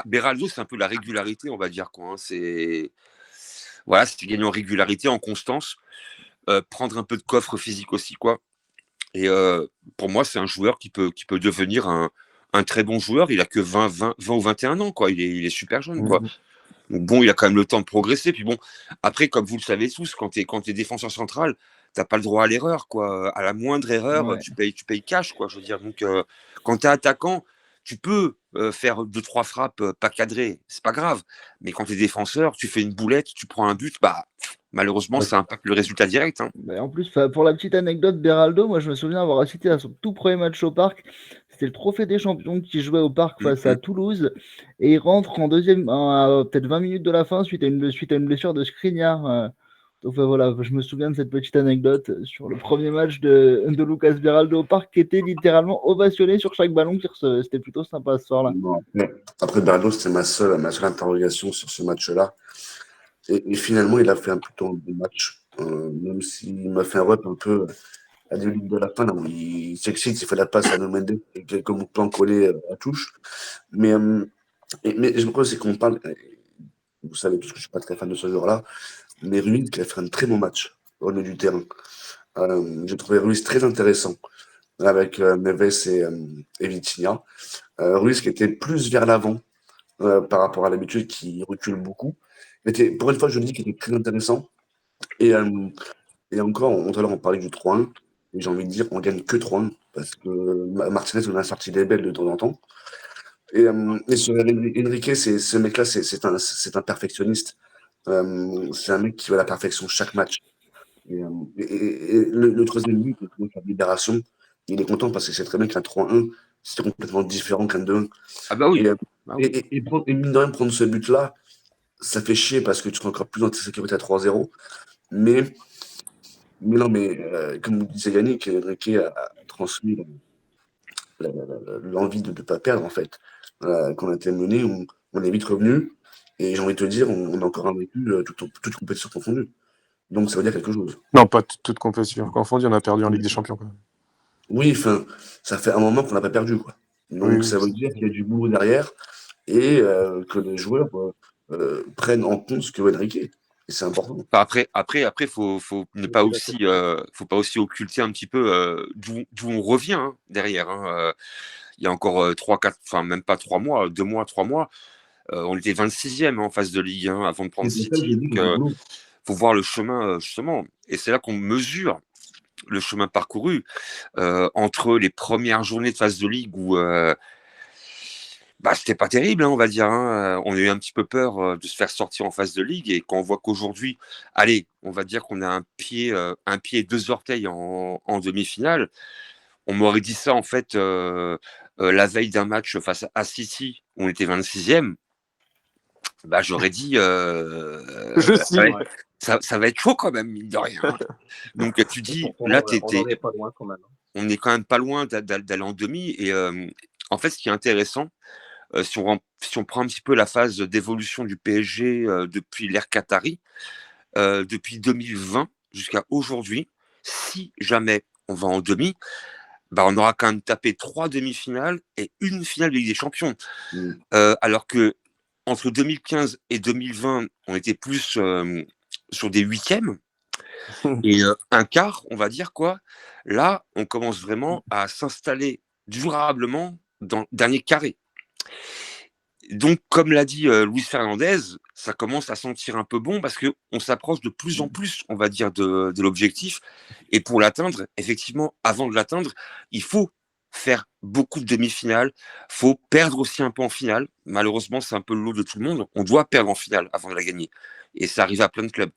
Beraldo, c'est un peu la régularité, on va dire, quoi. C'est gagner en régularité, en constance, prendre un peu de coffre physique aussi, quoi. Et pour moi, c'est un joueur qui peut devenir un très bon joueur. Il a que 20 ou 21 ans, quoi. Il est super jeune, quoi. Donc bon, il a quand même le temps de progresser. Puis bon, après, comme vous le savez tous, quand tu es défenseur central, t'as pas le droit à l'erreur, quoi. À la moindre erreur, tu payes cash, quoi. Je veux dire, donc quand tu es attaquant, tu peux faire 2-3 frappes pas cadrées, c'est pas grave. Mais quand tu es défenseur, tu fais une boulette, tu prends un but, malheureusement, ça impacte le résultat direct. En plus, pour la petite anecdote, Beraldo, moi je me souviens avoir assisté à son tout premier match au Parc. C'était le Trophée des Champions qui jouait au Parc face à Toulouse. Et il rentre en deuxième, à peut-être 20 minutes de la fin, suite à une blessure de Skriniar. Donc voilà, je me souviens de cette petite anecdote sur le premier match de Lucas Beraldo au Parc qui était littéralement ovationné sur chaque ballon qu'il recevait. C'était plutôt sympa ce soir-là. Après Beraldo, c'était ma seule interrogation sur ce match-là. Et finalement, il a fait un plutôt bon match, même s'il m'a fait un rep un peu à 2 minutes de la fin, là, où il s'excite, il fait la passe à No Mendes et quelques mots de plan collés à touche. Mais je me crois c'est qu'on parle, vous savez tous que je ne suis pas très fan de ce joueur-là, mais Ruiz qui a fait un très bon match au milieu du terrain. J'ai trouvé Ruiz très intéressant avec Neves et Vitinha. Ruiz qui était plus vers l'avant par rapport à l'habitude, qui recule beaucoup. Pour une fois, je dis qu'il était très intéressant. Et encore, tout à l'heure, on parlait du 3-1. Et j'ai envie de dire, on gagne que 3-1. Parce que Martinez, on a sorti des belles de temps en temps. Et sur Enrique, ce mec-là, c'est un perfectionniste. C'est un mec qui veut la perfection chaque match. Et le troisième but, la libération, il est content parce que c'est très bien qu'un 3-1, c'est complètement différent qu'un 2-1. Ah bah oui. Et mine de rien, prendre ce but-là, ça fait chier parce que tu seras encore plus dans ta sécurité à 3-0. Mais comme vous disait Yannick, Enrique a transmis l'envie de ne pas perdre, en fait. Quand on a été mené, on est vite revenu. Et j'ai envie de te dire, on a encore invaincu toute compétition confondue. Donc ça veut dire quelque chose. Non, pas toute compétition confondue, on a perdu en Ligue des Champions. Quand même. Oui, enfin, ça fait un moment qu'on n'a pas perdu, quoi. Donc Oui, ça veut dire qu'il y a du boulot derrière et que les joueurs prennent en compte ce que veut Enrique. Et c'est important. Après, faut ne pas aussi, faut pas aussi occulter un petit peu d'où on revient hein, derrière. Hein. Il y a encore 3, 4, enfin même pas 3 mois, 2 mois, 3 mois, on était 26e en phase de Ligue 1 avant de prendre C'est pour ça que City. j'ai dit qu'il y a du boulot. Faut voir le chemin justement, et c'est là qu'on mesure le chemin parcouru entre les premières journées de phase de Ligue où c'était pas terrible, hein, on va dire. Hein. On a eu un petit peu peur de se faire sortir en phase de Ligue, et quand on voit qu'aujourd'hui, allez, on va dire qu'on a un pied et 2 orteils en demi-finale. On m'aurait dit ça en fait la veille d'un match face à City où on était 26e. J'aurais dit Je signe. ça va être chaud quand même, mine de rien. Hein. Donc tu dis On là n'en est pas loin quand même. on est quand même pas loin d'aller en demi, et en fait ce qui est intéressant, si on prend un petit peu la phase d'évolution du PSG depuis l'ère Qatari, depuis 2020 jusqu'à aujourd'hui, si jamais on va en demi, on aura quand même tapé 3 demi-finales et une finale de Ligue des Champions. Alors que entre 2015 et 2020, on était plus sur des huitièmes et un quart, on va dire quoi. Là, on commence vraiment à s'installer durablement dans le dernier carré. Donc, comme l'a dit Luis Fernandez, ça commence à sentir un peu bon parce qu'on s'approche de plus en plus, on va dire, de l'objectif. Et pour l'atteindre, effectivement, avant de l'atteindre, il faut faire beaucoup de demi-finales. Il faut perdre aussi un peu en finale. Malheureusement, c'est un peu le lot de tout le monde. On doit perdre en finale avant de la gagner. Et ça arrive à plein de clubs.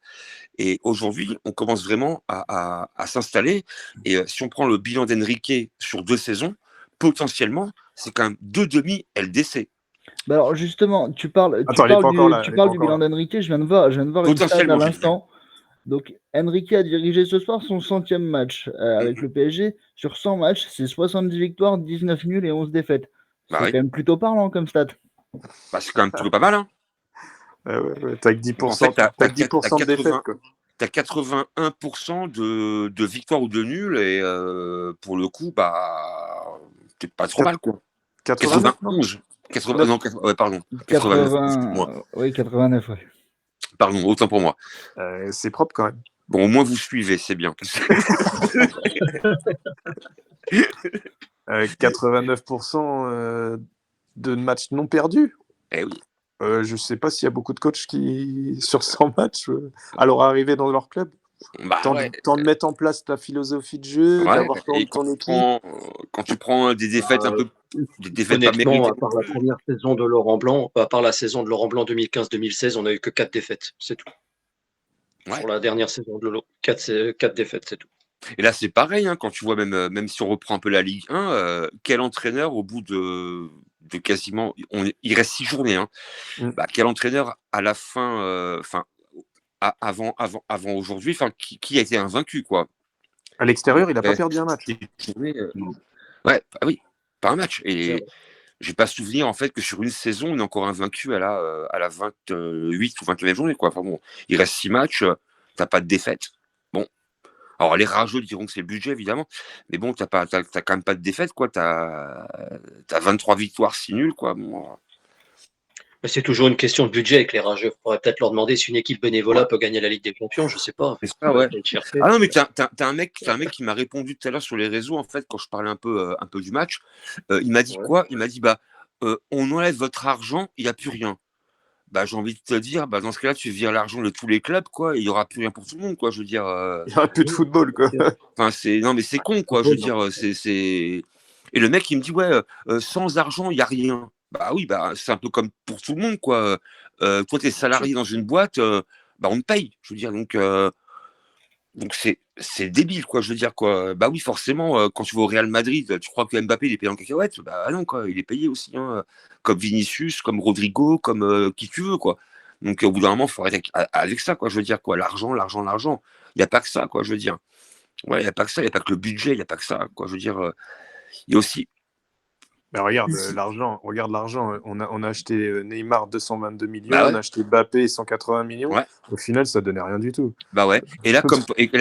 Et aujourd'hui, on commence vraiment à s'installer. Et si on prend le bilan d'Enrique sur 2 saisons, potentiellement, c'est quand même 2 demi LDC. Alors justement, tu parles Attends, elle est pas encore là. tu parles du bilan d'Enrique, je viens de voir une stat à Potentiellement, j'ai dit. l'instant. Donc Enrique a dirigé ce soir son 100e match avec le PSG. Sur 100 matchs, c'est 70 victoires, 19 nuls et 11 défaites. C'est Oui. quand même plutôt parlant comme stat. C'est quand même plutôt pas mal. Hein. T'as que 10%, En fait, t'as de défaites. T'as 81% de victoires ou de nuls, et pour le coup, t'es pas trop mal, quoi. 91. Non, pardon. 89, oui, 89, ouais. Pardon, autant pour moi. C'est propre quand même. Bon, au moins vous suivez, c'est bien. 89% de matchs non perdus. Eh oui. Je sais pas s'il y a beaucoup de coachs qui, sur 100 matchs, à leur arrivée dans leur club, tant de mettre en place ta philosophie de jeu, d'avoir ton équipe. Quand tu prends des défaites un peu, des défaites honnêtement, pas méritées. à part la première saison de Laurent Blanc, à part la saison de Laurent Blanc 2015-2016, on n'a eu que 4 défaites, c'est tout. Ouais. Sur la dernière saison de Lolo, 4 défaites, c'est tout. Et là, c'est pareil, hein, quand tu vois, même si on reprend un peu la Ligue 1, quel entraîneur, au bout de quasiment. Il reste 6 journées. Hein, quel entraîneur, à la fin, avant aujourd'hui, qui a été invaincu, quoi. À l'extérieur, il n'a pas perdu un match. Ouais, oui, pas un match. Et j'ai pas souvenir, en fait, que sur une saison, on est encore invaincu à la 28 ou 29e journée, quoi. Enfin bon, il reste 6 matchs, t'as pas de défaite. Bon. Alors, les rageux diront que c'est le budget, évidemment. Mais bon, t'as quand même pas de défaite, quoi. T'as 23 victoires, 6 nuls, quoi. Bon. Mais c'est toujours une question de budget avec les rageux. Il faudrait peut-être leur demander si une équipe bénévolat peut gagner la Ligue des Champions, je sais pas. C'est ça, ouais. Ah non, mais t'as un mec qui m'a répondu tout à l'heure sur les réseaux, en fait, quand je parlais un peu du match. Il m'a dit quoi? Il m'a dit, on enlève votre argent, il n'y a plus rien. J'ai envie de te dire, dans ce cas-là, tu vires l'argent de tous les clubs, quoi, et il n'y aura plus rien pour tout le monde, quoi. Je veux dire. Il n'y aura plus de football, quoi. Enfin, non, mais c'est con, quoi. Je veux dire, c'est. Et le mec, il me dit, ouais, sans argent, il n'y a rien. Oui, c'est un peu comme pour tout le monde, quoi. Toi, tu es salarié dans une boîte, on te paye. Je veux dire, donc c'est débile, quoi. Je veux dire, quoi. Oui, forcément, quand tu vas au Real Madrid, tu crois que Mbappé, il est payé en cacahuètes? Non, quoi. Il est payé aussi, hein, comme Vinicius, comme Rodrigo, comme qui tu veux, quoi. Donc, au bout d'un moment, il faut arrêter avec ça, quoi. Je veux dire, quoi. L'argent. Il n'y a pas que ça, quoi. Je veux dire. Ouais, il n'y a pas que ça. Il n'y a pas que le budget. Il n'y a pas que ça, quoi. Je veux dire, il y a aussi. Mais regarde l'argent. On a acheté Neymar 222 millions, Bah on a ouais, acheté Mbappé 180 millions. ouais, Au final, ça donnait rien du tout. bah ouais. Et là,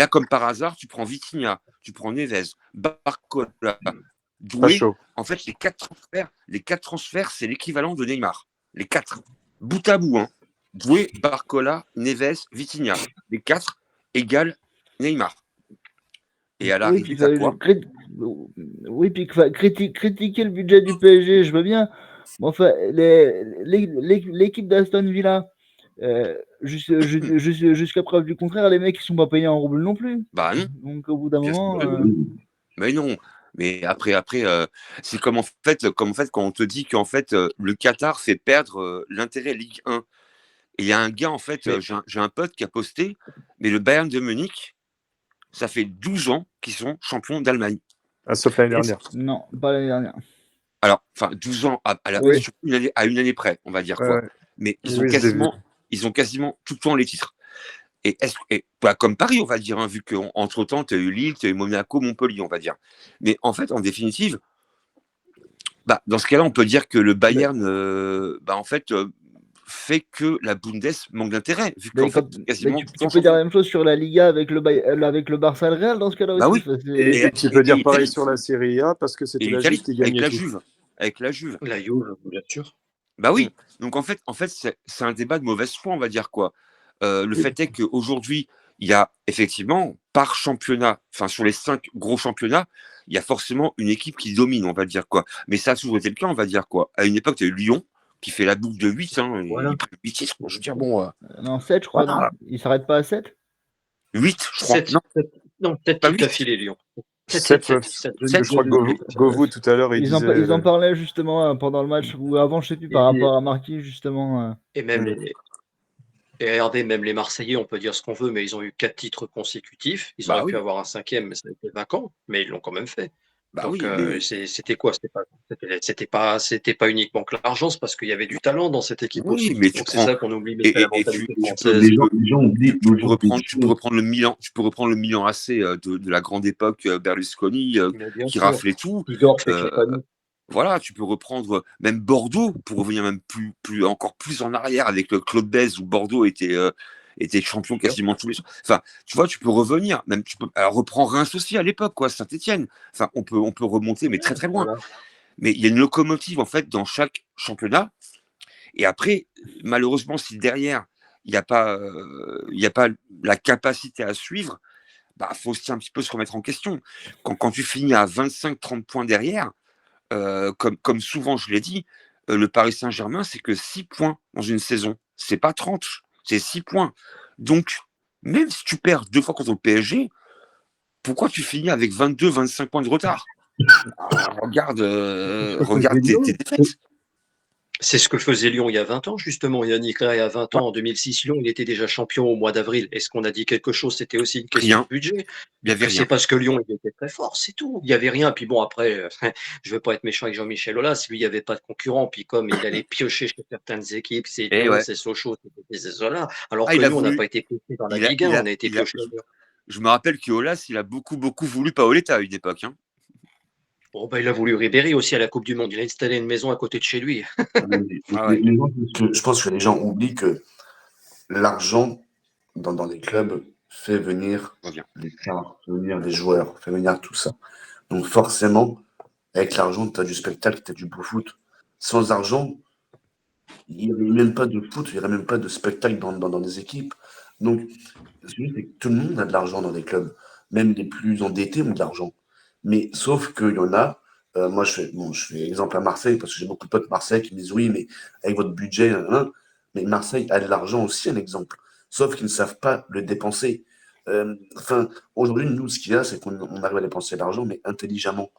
comme par hasard, tu prends Vitinha, tu prends Neves, Barcola, Pas Doué. chaud. En fait, les quatre transferts, c'est l'équivalent de Neymar. Les quatre. Bout à bout, hein. Doué, Barcola, Neves, Vitinha. Les quatre égale Neymar. Et à Oui, puis, l'arrivée, t'as quoi? oui, puis critiquer le budget du PSG, je veux bien. Mais enfin, l'équipe d'Aston Villa, jusqu'à preuve du contraire, les mecs, ils sont pas payés en rouble non plus. Bah non, Donc, au bout d'un quasiment moment, pas. Mais non. Mais après, c'est comme en fait, quand on te dit qu'en fait, le Qatar fait perdre l'intérêt Ligue 1. Et il y a un gars, en fait, Mais j'ai un pote qui a posté, mais le Bayern de Munich, ça fait 12 ans qu'ils sont champions d'Allemagne. Ah, sauf l'année Est-ce- dernière. non, pas l'année dernière. Alors, enfin, 12 ans Oui. sur une année près, on va dire Ouais, quoi. ouais. Mais ils ont Oui, je l'ai vu. quasiment tout le temps les titres. Et comme Paris, on va dire, hein, vu qu'entre-temps, tu as eu Lille, tu as eu Monaco, Montpellier, on va dire. Mais en fait, en définitive, bah, dans ce cas-là, on peut dire que le Mais Bayern, en fait, fait que la Bundes manque d'intérêt, vu qu'en Mais, fait, mais quasiment tout le tu temps peux dire la champion. même chose sur la Liga avec le Barça et le Real dans ce cas-là Bah aussi. oui. Enfin, Et, Et, et tu et, peux et dire pareil l'Italie, sur la Serie A parce que et c'était la Juve l'Italie, qui avec gagnait la tout. Juve. Avec la Juve. la Juve, bien sûr. Bah Mm. oui. Donc en fait c'est un débat de mauvaise foi, on va dire quoi. Le Oui. fait est qu'aujourd'hui, il y a effectivement, par championnat, enfin sur les 5 gros championnats, il y a forcément une équipe qui domine, on va dire quoi. Mais ça a toujours été le cas, on va dire quoi. À une époque, tu as eu Lyon qui fait la boucle de 8, hein, et Voilà. ils prennent 8 titres. Je veux dire, bon, non, 7, je crois, non? voilà. Il s'arrête pas à 7? 8, je crois. 7, Non, non, peut-être pas qu'il t'a 8. filé Lyon. 7, 7, 7, 7, 7. parce que je crois que 2-2. Govou, tout à l'heure, il disait. Ils en parlaient justement pendant le match ou avant, je sais plus, par Et, rapport à Marquis, justement. et même Mm. et regardez, même les Marseillais, on peut dire ce qu'on veut, mais ils ont eu 4 titres consécutifs. Ils Bah auraient pu oui, avoir un cinquième, mais ça a été vacant, mais ils l'ont quand même fait. bah Donc, oui, mais c'était quoi? C'était pas uniquement que l'argent, c'est parce qu'il y avait du talent dans cette équipe oui, aussi. mais tu Donc, c'est prends ça qu'on oublie, mais c'est la et mentalité tu peux française. Les gens oublient, tu les peux gens oublient reprendre, une tu peux chose. reprendre le Milan, AC de la grande époque Berlusconi Mais bien qui sûr, raflait tout. Igor fait Euh, compagnie. voilà, tu peux reprendre même Bordeaux pour revenir même encore plus en arrière avec le Claude Bèze où Bordeaux était champion Bien sûr. quasiment tous les soirs. Enfin, tu vois, tu peux revenir, même tu peux. Alors reprends Reims aussi à l'époque, quoi, Saint-Étienne. Enfin, on peut remonter, mais très très loin. Voilà. Mais il y a une locomotive en fait dans chaque championnat. Et après, malheureusement, si derrière, il y a pas la capacité à suivre, bah, faut aussi un petit peu se remettre en question. Quand tu finis à 25-30 points derrière, comme souvent je l'ai dit, le Paris Saint-Germain, c'est que 6 points dans une saison. C'est pas 30, c'est 6 points. Donc, même si tu perds 2 fois contre le PSG, pourquoi tu finis avec 22-25 points de retard? Regarde tes défaites. C'est ce que faisait Lyon il y a 20 ans, justement. Yannick Ray, à 20 Ouais, ans, en 2006, Lyon, il était déjà champion au mois d'avril. Est-ce qu'on a dit quelque chose? C'était aussi une question de rien, budget. il n'y avait Que c'est rien. parce que Lyon il était très fort, c'est tout. Il n'y avait rien. Puis bon, après, je ne veux pas être méchant avec Jean-Michel Aulas, lui, il n'y avait pas de concurrent. Puis comme il allait piocher chez certaines équipes, c'est Et Lyon, ouais. c'est Sochaux, c'est Zola. Alors Ah, que il a nous, on n'a voulu. pas été pioché dans la Il a, Ligue 1, il on a, a été il a, pioché ailleurs. je me rappelle que Olas, il a beaucoup, beaucoup voulu Paoletta à une époque, hein. Bon, bah, il a voulu Ribéry aussi à la Coupe du Monde. Il a installé une maison à côté de chez lui. Ah ouais. Je pense que les gens oublient que l'argent dans les clubs fait venir Reviens. les stars, fait venir les joueurs, fait venir tout ça. Donc forcément, avec l'argent, tu as du spectacle, tu as du beau foot. Sans argent, il n'y aurait même pas de foot, il n'y aurait même pas de spectacle dans des équipes. Donc, c'est que tout le monde a de l'argent dans les clubs. Même les plus endettés ont de l'argent. Mais sauf qu'il y en a, moi je fais exemple à Marseille, parce que j'ai beaucoup de potes Marseille qui me disent oui, mais avec votre budget, hein, mais Marseille a de l'argent aussi, un exemple. Sauf qu'ils ne savent pas le dépenser. Enfin, aujourd'hui, nous, ce qu'il y a, c'est qu'on arrive à dépenser de l'argent, mais intelligemment.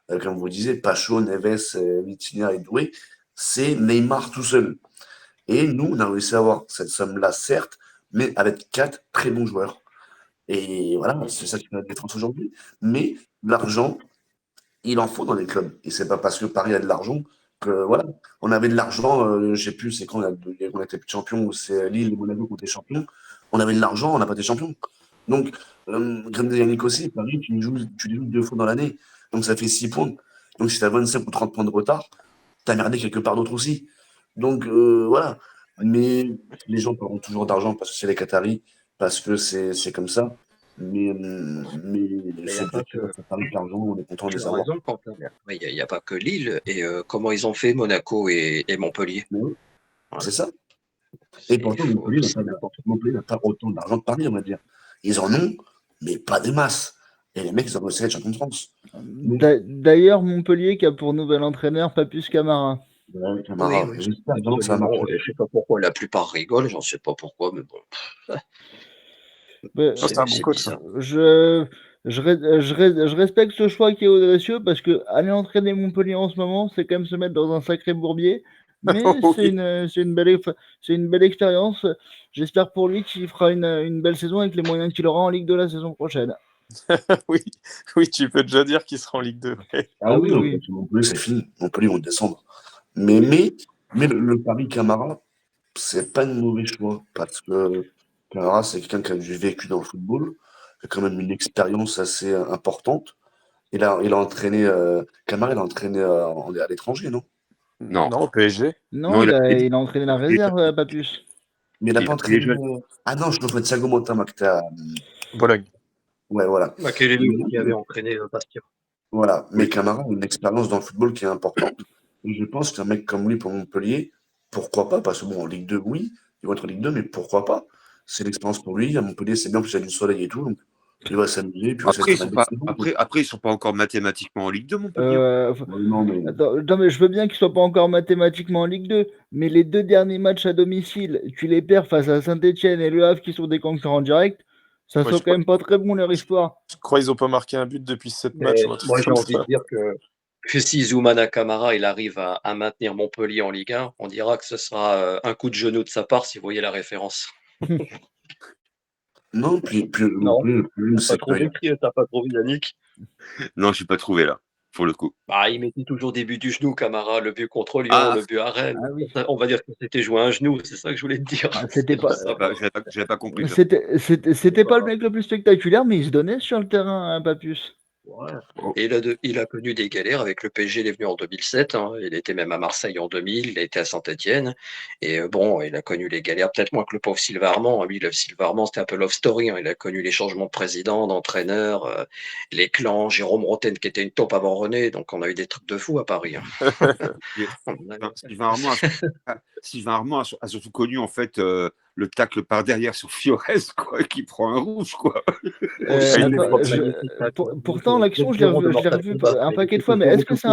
Comme vous disiez, Pacho, Neves, Vitinha et Doué, c'est Neymar tout seul. Et nous, on a réussi à avoir cette somme-là, certes, mais avec 4 très bons joueurs. Et voilà, c'est ça qui fait la différence aujourd'hui. Mais l'argent, il en faut dans les clubs. Et c'est pas parce que Paris a de l'argent que voilà. On avait de l'argent, je sais plus, c'est quand on était champion ou c'est Lille et Monaco qui étaient champions. On avait de l'argent, on n'a pas été champion. Donc, comme dit Yannick aussi, Paris, tu les joues 2 fois dans l'année. Donc ça fait 6 points. Donc, si tu as 25 ou 30 points de retard, tu as merdé quelque part d'autre aussi. Donc, voilà. Mais les gens parleront toujours d'argent parce que c'est les Qataris, parce que c'est comme ça. Mais Mais il n'y a c'est pas que. ça parle d'argent, on est content de Tu les as avoir. raison, Quentin. Il y a pas que Lille. Et comment ils ont fait Monaco et Montpellier. Mais oui, Voilà. c'est ça. Et pourtant, Montpellier C'est n'importe quoi. n'a pas autant d'argent que Paris, on va dire. Ils en ont, mais pas des masses. Et les mecs, ils ont réussi à être champion de France. Mais, D'ailleurs, Montpellier qui a pour nouvel entraîneur Papus Camara. ouais, Camara, Oui. j'espère vraiment que ça va Absolument. marcher. Et je sais pas pourquoi la plupart rigolent, j'en sais pas pourquoi, mais bon. Mais, C'est un bon C'est coach, ça. bizarre. je respecte ce choix qui est audacieux parce que aller entraîner Montpellier en ce moment, c'est quand même se mettre dans un sacré bourbier. Mais Oui. c'est une belle expérience. J'espère pour lui qu'il fera une belle saison avec les moyens qu'il aura en Ligue 2 la saison prochaine. Oui. Oui, tu peux déjà dire qu'il sera en Ligue 2. Ouais. Ah oui, oui. Montpellier, c'est fini. Montpellier vont descendre. Mais le Paris Camara, c'est pas un mauvais choix parce que Camara, c'est quelqu'un qui a du vécu dans le football, qui a quand même une expérience assez importante. Il a entraîné, Camara, il a entraîné à l'étranger, non? Non. Non, au PSG. Non, Non, il a entraîné la réserve, Papus. Mais il n'a Il pas a pris les entraîné. jeunes. Ah non, je confonds Thiago Motta, moi, qui était à. Bologne. Ouais, voilà. Makelele qui avait entraîné Bastia. Voilà. Mais Oui. Camara a une expérience dans le football qui est importante. Et je pense qu'un mec comme lui pour Montpellier, pourquoi pas? Parce que bon, en Ligue 2, oui, ils vont être en Ligue 2, mais pourquoi pas? C'est l'expérience pour lui. À Montpellier, c'est bien, en plus, il y a du soleil et tout. Donc, il va s'amuser. Puis, ça va Après, être une belle saison, quoi. ils sont pas encore mathématiquement en Ligue 2, Montpellier. Non, mais. Attends, mais je veux bien qu'il soit pas encore mathématiquement en Ligue 2, mais les deux derniers matchs à domicile, tu les perds face à Saint-Etienne et Le Havre qui sont des concurrents directs, ça Ouais, sent quand même pas très bon leur histoire. Je crois qu'ils n'ont pas marqué un but depuis 7 matchs. Mais Ou un truc moi, j'ai comme envie de ça. dire que si Zoumana Camara il arrive à maintenir Montpellier en Ligue 1, on dira que ce sera un coup de genou de sa part si vous voyez la référence. Non, puis Non, Montpellier, le problème, t'as c'est pas trouvé, t'as pas trouvé Yannick? Non, je suis pas trouvé là, pour le coup. Bah, il mettait toujours des buts du genou, Camara, le but contre Lyon, Ah, le but à Rennes. Ah oui. On va dire que c'était joué à un genou, c'est ça que je voulais te dire. Ah, c'était C'est pour pas, ça. j'avais pas compris ça. c'était pas le mec le plus spectaculaire, mais il se donnait sur le terrain, hein, Papus. Ouais. Oh. Et il a connu des galères avec le PSG, il est venu en 2007, hein. Il était même à Marseille en 2000, il a été à Saint-Etienne. Et bon, il a connu les galères, peut-être moins que le pauvre Sylvain Armand. Lui, le Sylvain Armand, c'était un peu love story, hein. Il a connu les changements de président, d'entraîneur, les clans, Jérôme Roten qui était une taupe avant René. Donc on a eu des trucs de fou à Paris, hein. Et On a eu- Sylvain Armand a surtout connu en fait le tacle par derrière sur Fiores, quoi, qui prend un rouge, quoi. Aussi, Attends, magnifique tacle. pourtant, l'action, je Zéro de l'ai Mortal revu Kombat. un Il paquet de était fois, mais zéro est-ce que tout c'est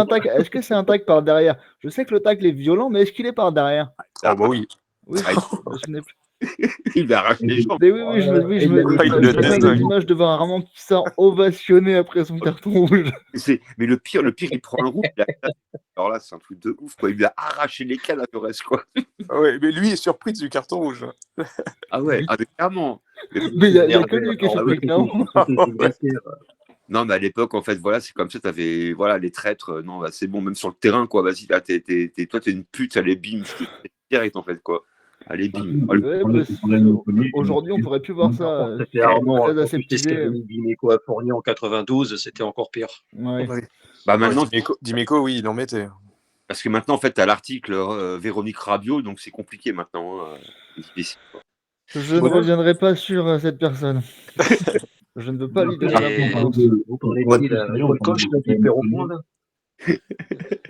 un court. tacle, par derrière? Je sais que le tacle est violent, mais est-ce qu'il est par derrière? Oh, bah oui. Oui, Ah, je me souvenais plus. il lui arrache les jambes. Mais oui, je me il le je regarde désingue. des images de voir Armand qui sort ovationné après son carton rouge. Mais le pire, il prend le rouge. Alors là, c'est un truc de ouf, quoi. Il lui a arraché les cannes à Fiores, quoi. Ah ouais, mais lui est surpris du carton rouge. Ah ouais, mais clairement. Mais il y a que lui qui est surpris, clairement. Non, mais à l'époque, en fait, voilà, c'est comme ça, t'avais, voilà, les traîtres, non, bah, c'est bon, même sur le terrain, quoi, vas-y, là, toi, t'es une pute, allez, bim, je te direct, en fait, quoi. Allez, bim. Aujourd'hui, on pourrait plus voir ça. C'était Armand, Très quand aseptisé. Dimeco a fourni en 92, c'était encore pire. Ouais. Bah maintenant, Dimeco, oui, il en mettait. parce que maintenant, en fait, t'as l'article Véronique Rabiot, donc c'est compliqué maintenant. Je ne reviendrai pas sur cette personne. Je ne veux pas lui donner l'importance. Vous parlez de qui, là? Paul Coche, là, qui perd au point, là?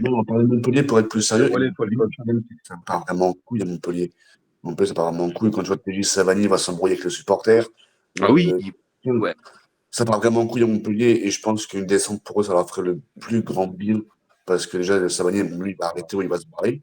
Non, on parlait de Montpellier pour être plus sérieux. Ouais, Paul Coche. Ça part vraiment en couille à Montpellier. Montpellier, ça part vraiment en couille. Quand tu vois que TJ Savani va s'embrouiller avec le supporter. Ah oui, ouais. Ça part vraiment en couille à Montpellier et je pense qu'une descente pour eux, ça leur ferait le plus grand bien parce que déjà, Savani, lui, il va arrêter ou il va se barrer.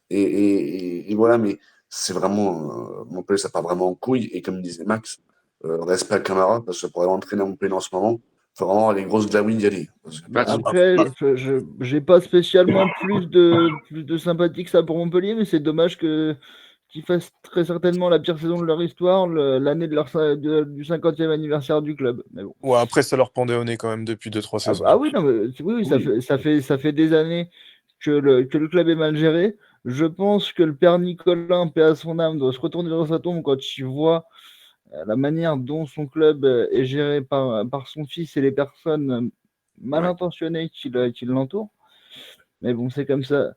Et voilà, mais c'est vraiment. Montpellier, ça part vraiment en couille et comme disait Max, respect à Camara parce que pour aller entraîner à Montpellier en ce moment, il faut vraiment avoir les grosses glaouines d'y aller. Après, je j'ai pas spécialement plus de sympathie que ça pour Montpellier, mais c'est dommage qu'ils fassent très certainement la pire saison de leur histoire, l'année du 50e anniversaire du club. Mais bon. Ouais, après, ça leur pendait au nez quand même depuis 2-3 saisons. Ah oui, non, mais, oui, ça fait des années que le club est mal géré. Je pense que le père Nicolas, paix à son âme, doit se retourner dans sa tombe quand il voit la manière dont son club est géré par son fils et les personnes mal intentionnées qui l'entourent. Mais bon, c'est comme ça.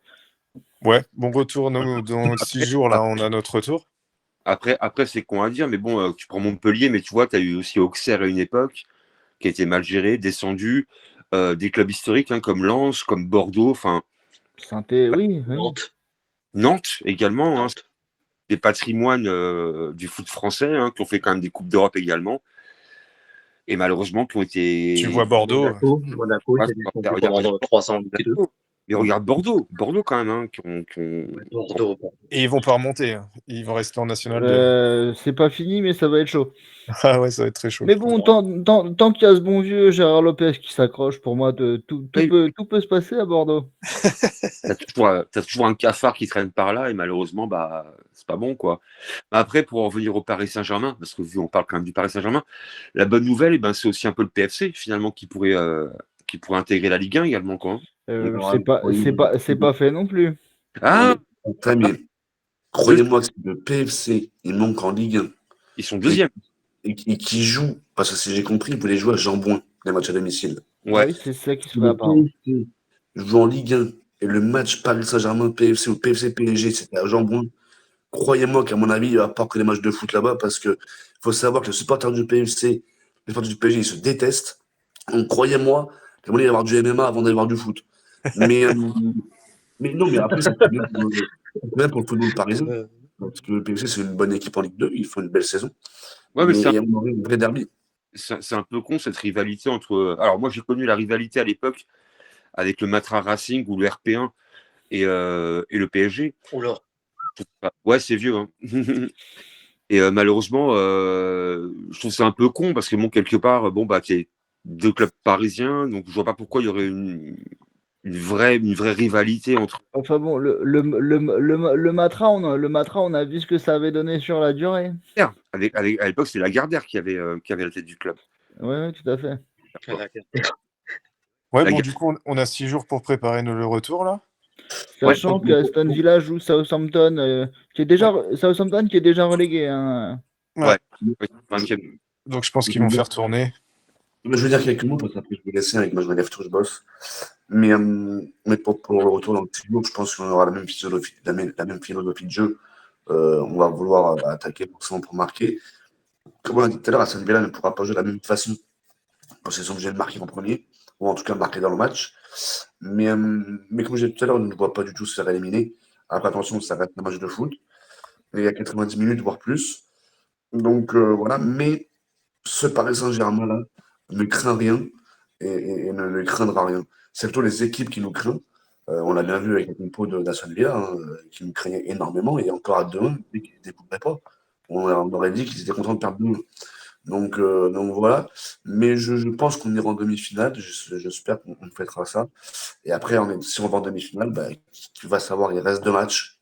Ouais, bon retour, nous, dans 6 jours, là, on a notre retour. Après c'est con à dire, mais bon, tu prends Montpellier, mais tu vois, tu as eu aussi Auxerre à une époque, qui a été mal géré, descendu, des clubs historiques hein, comme Lens, comme Bordeaux, enfin Santé, oui. Nantes également, hein, Nantes. des patrimoines du foot français, hein, qui ont fait quand même des Coupes d'Europe également, et malheureusement qui ont été... Tu vois Bordeaux. Monaco Ouais, était descendu regarde- pendant 3 ans. Les deux. mais regarde Bordeaux quand même, hein, Bordeaux. Et ils vont pas remonter. Hein. Ils vont rester en National 2. C'est pas fini, mais ça va être chaud. Ah ouais, ça va être très chaud. Mais bon, tant qu'il y a ce bon vieux Gérard Lopez qui s'accroche, pour moi, tout Oui. peut se passer à Bordeaux. t'as toujours un cafard qui traîne par là, et malheureusement, bah, c'est pas bon, quoi. Après, pour en revenir au Paris Saint-Germain, parce que vu on parle quand même du Paris Saint-Germain, la bonne nouvelle, eh ben, c'est aussi un peu le PFC, finalement, qui pourrait intégrer la Ligue 1 également, quoi. C'est pas fait non plus. Ah, Mais croyez-moi que le PFC, il manque en Ligue 1 ils sont deuxièmes. et qui joue, parce que si j'ai compris, ils voulaient jouer à Jambouin, les matchs à domicile. Ouais. Oui, c'est ça qui se fait Le apparemment. PFC joue en Ligue 1 et le match Paris Saint-Germain PFC ou PFC PSG, c'était à Jambouin. Croyez-moi qu'à mon avis, il n'y aura pas que des matchs de foot là-bas parce que faut savoir que les supporters du PFC, les supporters du PSG, ils se détestent. Donc croyez-moi qu'à mon avis, il va y avoir du MMA avant d'aller voir du foot. Mais non, mais après, c'est bien pour le football parisien. Parce que le PSG, c'est une bonne équipe en Ligue 2, ils font une belle saison. Ouais, mais Mais il y a un vrai derby. c'est un peu con cette rivalité entre. Alors, moi, j'ai connu la rivalité à l'époque avec le Matra Racing ou le RP1 et le PSG. Oula. Ouais, c'est vieux. Hein. Et malheureusement, je trouve ça un peu con parce que, bon, quelque part, bon, bah, c'est deux clubs parisiens, donc je vois pas pourquoi il y aurait une vraie rivalité entre. Enfin bon, le Matra, on a vu ce que ça avait donné sur la durée. À l'époque, c'était Lagardère qui avait la tête du club. Oui, tout à fait. Ouais, La bon, guerre. du coup, on a 6 jours pour préparer le retour, là. Sachant que Aston Villa joue Southampton, Southampton qui est déjà relégué. Hein. Ouais. 20e. Donc, je pense qu'ils vont faire tourner. Je veux dire quelques mots parce qu'après je vais laisser avec moi je me lève tout, je bosse. Mais pour le retour dans le petit groupe, je pense qu'on aura la même philosophie de jeu. On va vouloir attaquer forcément pour marquer. Comme on l'a dit tout à l'heure, Aston Villa ne pourra pas jouer de la même façon parce qu'ils sont obligés de marquer en premier, ou en tout cas marquer dans le match. Mais comme je disais tout à l'heure, on ne voit pas du tout se faire éliminer. Après, attention, ça reste un match de foot. Et il y a 90 minutes, voire plus. Donc voilà, mais ce Paris Saint-Germain-là ne craint rien et ne craindra rien. C'est plutôt les équipes qui nous craignent. On l'a bien vu avec le compo d'Aston Villa, qui nous craignait énormément, et encore à 2-1, ils ne découvraient pas. On aurait dit qu'ils étaient contents de perdre 2-1. Donc voilà. Mais je pense qu'on ira en demi-finale. J'espère qu'on fêtera ça. Et après, si on va en demi-finale, bah, tu vas savoir, il reste 2 matchs.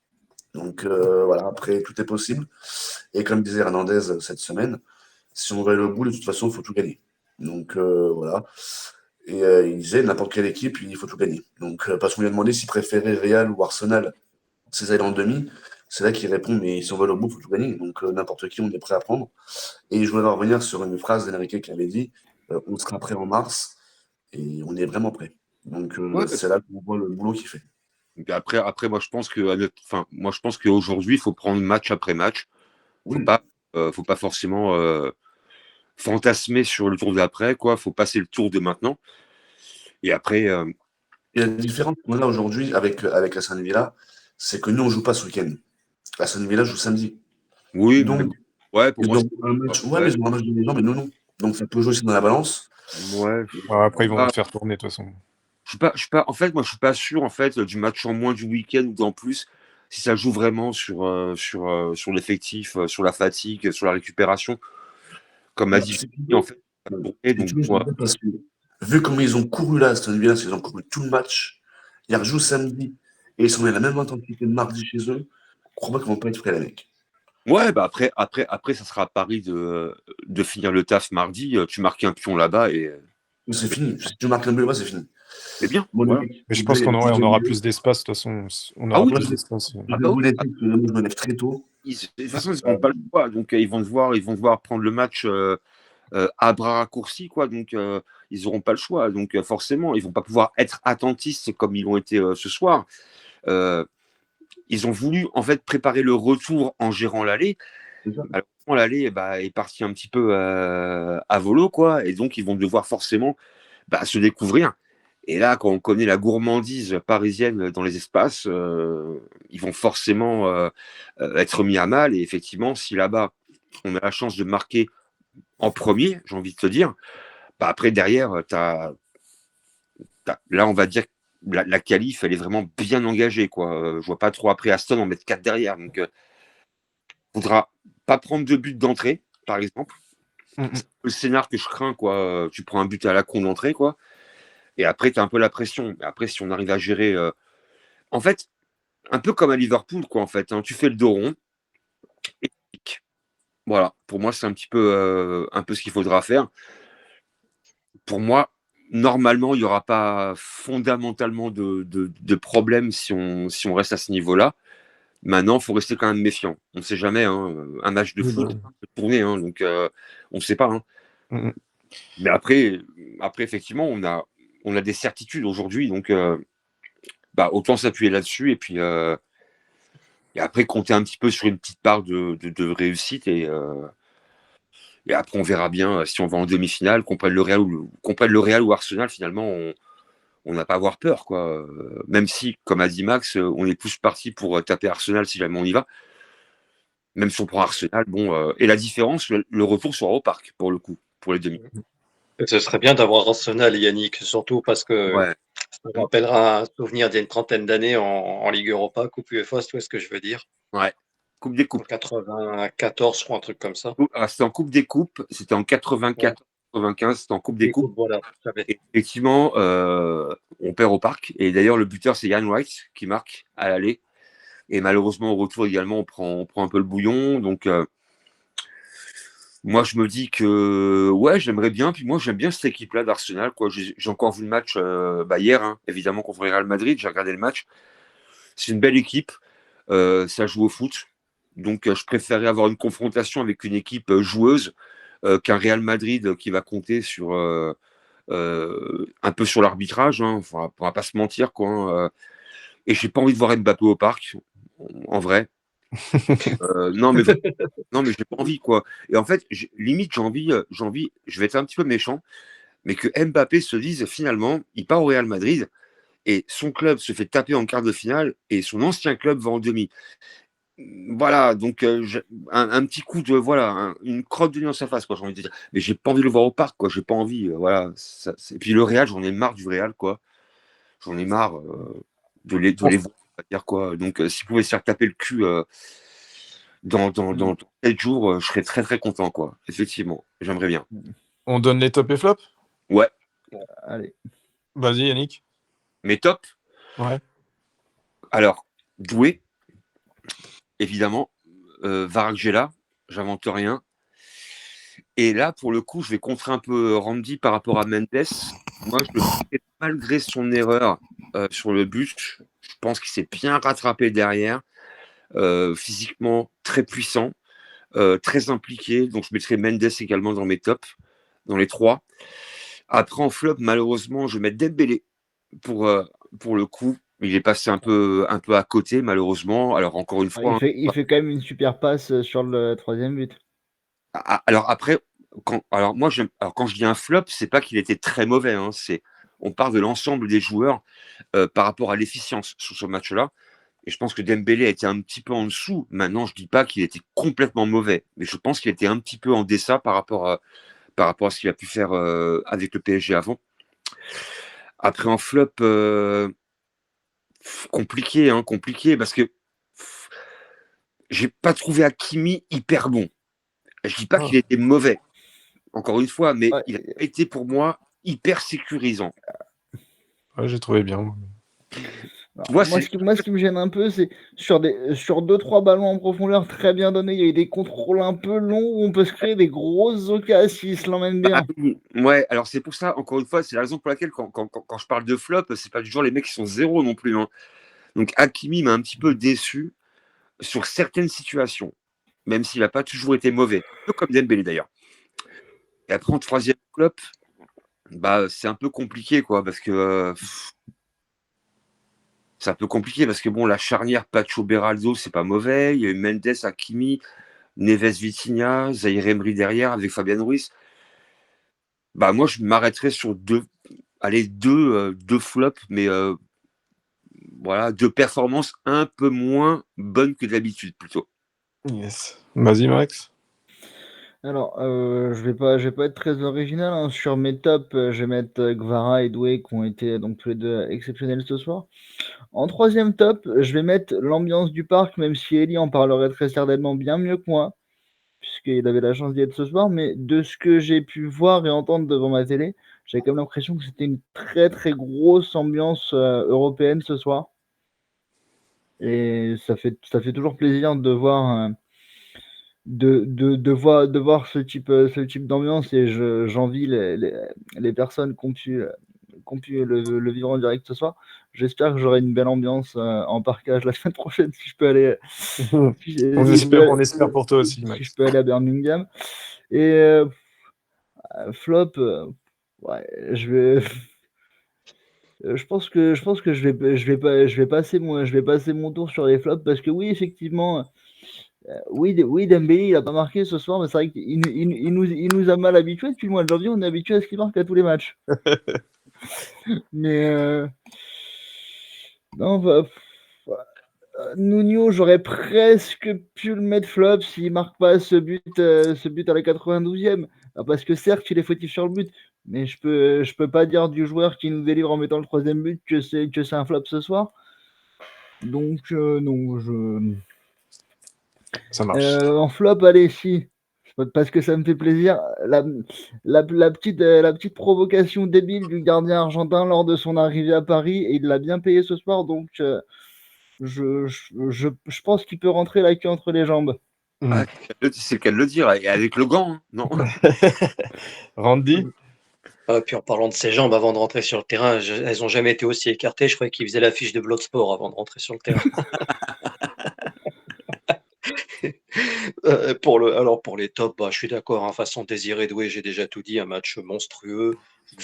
Donc voilà, après, tout est possible. Et comme disait Hernandez cette semaine, si on veut aller au bout, de toute façon, il faut tout gagner. Donc voilà. Et il disait, n'importe quelle équipe, il faut tout gagner. Donc, parce qu'on lui a demandé s'il préférait Real ou Arsenal, s'ils allaient en demi, c'est là qu'il répond, mais si on veut aller au bout, il faut tout gagner. Donc n'importe qui, on est prêt à prendre. Et je voudrais revenir sur une phrase d'Enrique qui avait dit, on sera prêt en mars, et on est vraiment prêt. Donc c'est là qu'on voit le boulot qu'il fait. Après, moi, je pense qu'aujourd'hui, il faut prendre match après match. Oui. Faut pas forcément fantasmer sur le tour d'après, quoi. Faut passer le tour de maintenant. Et après. Et la différence qu'on a aujourd'hui avec Aston Villa, c'est que nous, on ne joue pas ce week-end. Aston Villa joue samedi. Oui, donc, ouais, pour moi. Un match, mais ils ont un match de gens, mais non. Donc ça peut jouer aussi dans la balance. Ouais. Après, ils vont te faire tourner, de toute façon. En fait, moi, je suis pas sûr en fait du match en moins du week-end ou d'en plus si ça joue vraiment sur l'effectif, sur la fatigue, sur la récupération. Comme a dit en fait. Parce que vu comment ils ont couru là, Aston Villa, ils ont couru tout le match. Ils rejouent samedi et ils sont mis à la même intensité de mardi chez eux. Crois-moi qu'ils vont pas être prêts, les mecs. Ouais, bah après, ça sera à Paris de finir le taf mardi. Tu marques un pion là-bas et. C'est fini. Si tu marques un but là-bas, c'est fini. C'est bien. Voilà. Mais je pense qu'on aura plus d'espace, de toute façon. On aura plus d'espace. Je me lève très tôt. De toute façon, ils n'ont pas le choix. Donc, ils vont devoir prendre le match à bras raccourcis, quoi. Donc, ils n'auront pas le choix. Donc forcément, ils vont pas pouvoir être attentistes comme ils l'ont été ce soir. Ils ont voulu en fait préparer le retour en gérant l'aller. Alors, l'aller est parti un petit peu à volo, quoi, et donc ils vont devoir forcément se découvrir. Et là, quand on connaît la gourmandise parisienne dans les espaces, ils vont forcément être mis à mal. Et effectivement, si là-bas, on a la chance de marquer en premier, j'ai envie de te dire, après, derrière, là, on va dire que la qualif, elle est vraiment bien engagée, quoi. Je vois pas trop après Aston en mettre 4 derrière. Donc, faudra pas prendre 2 buts d'entrée, par exemple. C'est le scénar que je crains, quoi. Tu prends un but à la con d'entrée, quoi. Et après, tu as un peu la pression. Après, si on arrive à gérer. En fait, un peu comme à Liverpool, quoi, en fait. Hein. Tu fais le dos rond. Et... Voilà. Pour moi, c'est un peu ce qu'il faudra faire. Pour moi, normalement, il n'y aura pas fondamentalement de problème si on reste à ce niveau-là. Maintenant, il faut rester quand même méfiant. On ne sait jamais. Hein. Un match de foot peut tourner. Hein, donc, on ne sait pas. Hein. Mais après, effectivement, on a des certitudes aujourd'hui. Donc, autant s'appuyer là-dessus. Et après, compter un petit peu sur une petite part de réussite. Et après, on verra bien si on va en demi-finale, qu'on prenne le Real ou Arsenal, finalement, on n'a pas à avoir peur, quoi. Même si, comme a dit Max, on est plus parti pour taper Arsenal si jamais on y va. Même si on prend Arsenal, bon. Et la différence, le retour sera au parc, pour le coup, pour les demi. Ce serait bien d'avoir Arsenal, Yannick, surtout parce que Ouais. ça me rappellera un souvenir d'il y a une trentaine d'années en Ligue Europa, Coupe UEFA, tu vois ce que je veux dire? Ouais. Coupe des En coupes. 94, je crois, un truc comme ça. C'était en Coupe des coupes, c'était en 94-95, c'était en Coupe des coupes. Voilà, Et effectivement, on perd au parc. Et d'ailleurs, le buteur, c'est Ian Wright qui marque à l'aller. Et malheureusement, au retour également, on prend un peu le bouillon. Donc, moi, je me dis que ouais, j'aimerais bien. Puis moi, j'aime bien cette équipe-là d'Arsenal. J'ai encore vu le match hier, hein, évidemment, contre le Real Madrid. J'ai regardé le match. C'est une belle équipe. Ça joue au foot. Donc, je préférais avoir une confrontation avec une équipe joueuse qu'un Real Madrid qui va compter sur un peu sur l'arbitrage. Hein. Enfin, on va pas se mentir, quoi. Hein. Et j'ai pas envie de voir Mbappé au parc, en vrai. Non, mais j'ai pas envie, quoi. Et en fait, limite, j'ai envie, je vais être un petit peu méchant, mais que Mbappé se dise finalement, il part au Real Madrid et son club se fait taper en quart de finale et son ancien club va en demi. Voilà, donc un petit coup de une crotte de nez dans sa face, quoi, j'ai envie de dire. Mais j'ai pas envie de le voir au parc, quoi. J'ai pas envie, voilà. Et puis le Real, j'en ai marre du Real, quoi. J'en ai marre de les voir, on va dire, quoi. Donc s'ils pouvaient se faire taper le cul dans 7 jours, je serais très très content, quoi. Effectivement, j'aimerais bien. On donne les top et flop? Ouais. Allez. Vas-y, Yannick. Mais top. Ouais. Alors, Doué, évidemment. Varangela, j'invente rien. Et là, pour le coup, je vais contrer un peu Randy par rapport à Mendes. Moi, je le fais malgré son erreur sur le but. Je pense qu'il s'est bien rattrapé derrière. Physiquement, très puissant, très impliqué. Donc, je mettrai Mendes également dans mes tops, dans les 3. Après, en flop, malheureusement, je vais mettre Dembélé pour le coup. Il est passé un peu à côté, malheureusement. Alors, encore une fois. Il fait quand même une super passe sur le 3e but. Alors après, quand je dis un flop, c'est pas qu'il était très mauvais. Hein, on parle de l'ensemble des joueurs par rapport à l'efficience sur ce match-là. Et je pense que Dembélé a été un petit peu en dessous. Maintenant, je dis pas qu'il était complètement mauvais, mais je pense qu'il était un petit peu en deçà par rapport à ce qu'il a pu faire avec le PSG avant. Après, en flop, compliqué parce que j'ai pas trouvé Hakimi hyper bon. Je dis pas qu'il était mauvais, encore une fois, mais il a été pour moi hyper sécurisant. Ouais, j'ai trouvé bien. Moi, ce qui me gêne un peu, c'est sur 2-3 ballons en profondeur très bien donnés, il y a eu des contrôles un peu longs où on peut se créer des grosses occasions s'il se l'emmène bien. Ouais, alors c'est pour ça, encore une fois, c'est la raison pour laquelle quand je parle de flop, c'est pas du genre les mecs qui sont zéro non plus. Hein. Donc Hakimi m'a un petit peu déçu sur certaines situations, même s'il n'a pas toujours été mauvais, un peu comme Dembélé d'ailleurs. Et après, en 3e flop, Bah, c'est un peu compliqué, quoi, parce que c'est un peu compliqué parce que bon, la charnière Pacho Beraldo, c'est pas mauvais. Il y a eu Mendes, Hakimi, Neves, Vitinha, Zaïre Emery derrière avec Fabian Ruiz. Bah, moi, je m'arrêterais sur deux flops, mais voilà, deux performances un peu moins bonnes que d'habitude plutôt. Yes. Vas-y, Max. Alors, je vais pas être très original, hein. Sur mes tops, je vais mettre Gvara et Doué qui ont été donc tous les deux exceptionnels ce soir. En troisième top, je vais mettre l'ambiance du parc, même si Eli en parlerait très certainement bien mieux que moi, puisqu'il avait la chance d'y être ce soir. Mais de ce que j'ai pu voir et entendre devant ma télé, j'ai quand même l'impression que c'était une très très grosse ambiance européenne ce soir. Et ça fait toujours plaisir de voir. De voir ce type d'ambiance et j'envie les personnes qui ont pu le vivre en direct ce soir. J'espère que j'aurai une belle ambiance en parkage la semaine prochaine si je peux aller On espère pour toi aussi, si je Max. peux aller à Birmingham. Et flop, ouais, je pense que je vais passer mon tour sur les flops parce que oui, effectivement. Oui, Dembélé, il a pas marqué ce soir, mais c'est vrai qu'il nous a mal habitués. Depuis le mois de janvier, on est habitué à ce qu'il marque à tous les matchs. Mais non, Nuno, j'aurais presque pu le mettre flop s'il marque pas ce but à la 92e. Ah, parce que certes, il est fautif sur le but, mais je peux pas dire du joueur qui nous délivre en mettant le troisième but que c'est un flop ce soir. Donc non, Ça marche. En flop, allez, si. Parce que ça me fait plaisir. La petite provocation débile du gardien argentin lors de son arrivée à Paris, et il l'a bien payé ce soir, donc je pense qu'il peut rentrer la queue entre les jambes. Ah, c'est le cas de le dire, et avec le gant, hein, non? Randy. Puis en parlant de ses jambes, avant de rentrer sur le terrain, elles ont jamais été aussi écartées. Je croyais qu'il faisait la fiche de Bloodsport avant de rentrer sur le terrain. Alors pour les tops, bah, je suis d'accord, hein, façon Désiré Doué, j'ai déjà tout dit, un match monstrueux.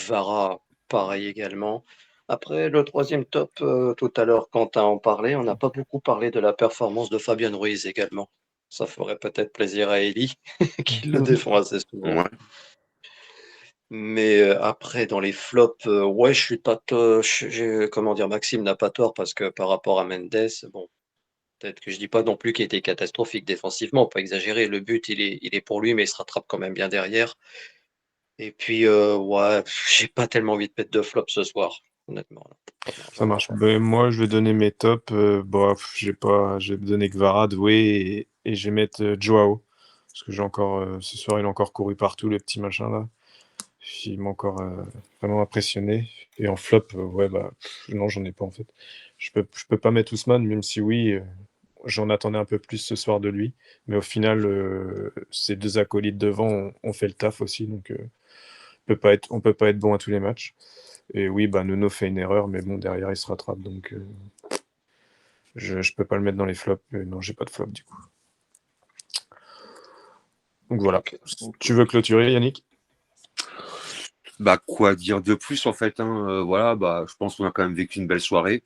Vara, pareil également. Après, le troisième top, tout à l'heure, Quentin en parlait, on n'a pas beaucoup parlé de la performance de Fabian Ruiz également. Ça ferait peut-être plaisir à Eli, qui le défend assez souvent. Ouais. Mais après, dans les flops, ouais, je suis pas comment dire, Maxime n'a pas tort parce que par rapport à Mendes, bon, peut-être que je dis pas non plus qu'il était catastrophique défensivement, pas exagérer. Le but, il est pour lui, mais il se rattrape quand même bien derrière. Et puis, ouais, j'ai pas tellement envie de mettre de flop ce soir, honnêtement. Ça marche. Ben, moi, je vais donner mes tops. Je vais donner Gvara, Doué et je vais mettre Joao. Parce que ce soir, il a encore couru partout, le petit machin là. Il m'a encore vraiment impressionné. Et en flop, ouais, non, j'en ai pas en fait. Je peux pas mettre Ousmane, même si oui, j'en attendais un peu plus ce soir de lui. Mais au final, ces deux acolytes devant ont fait le taf aussi. Donc, on peut pas être bon à tous les matchs. Et oui, Nuno fait une erreur, mais bon, derrière, il se rattrape. Donc, je peux pas le mettre dans les flops. Non, j'ai pas de flop du coup. Donc voilà. Ok. Tu veux clôturer, Yannick? Bah, quoi dire de plus en fait, hein, voilà, bah, je pense qu'on a quand même vécu une belle soirée.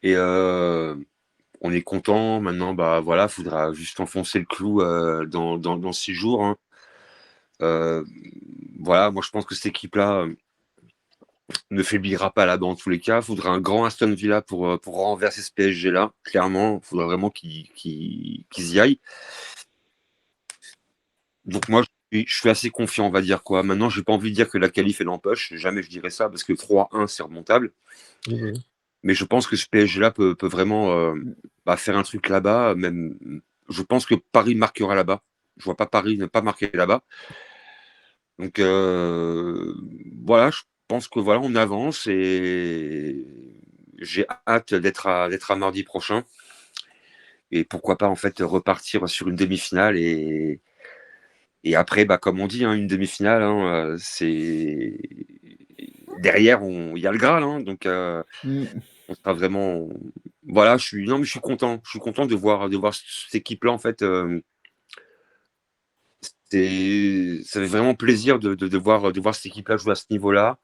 Et on est content. Maintenant, bah voilà, faudra juste enfoncer le clou dans 6 jours, hein. Voilà, moi je pense que cette équipe-là ne faiblira pas là-bas en tous les cas. Il faudra un grand Aston Villa pour renverser ce PSG-là. Clairement, il faudra vraiment qu'ils y aillent. Donc moi, je suis assez confiant, on va dire quoi. Maintenant, j'ai pas envie de dire que la qualif est dans poche. Jamais je dirais ça parce que 3-1, c'est remontable. Oui. Mais je pense que ce PSG-là peut vraiment faire un truc là-bas. Même, je pense que Paris marquera là-bas. Je vois pas Paris ne pas marquer là-bas. Donc voilà, je pense que voilà, on avance et j'ai hâte d'être à mardi prochain. Et pourquoi pas en fait repartir sur une demi-finale et après, bah, comme on dit, hein, une demi-finale, hein, c'est derrière, il y a le Graal, hein, donc on sera vraiment. Voilà, non, mais je suis content. Je suis content de voir cette équipe-là en fait Ça fait vraiment plaisir de voir cette équipe-là jouer à ce niveau-là.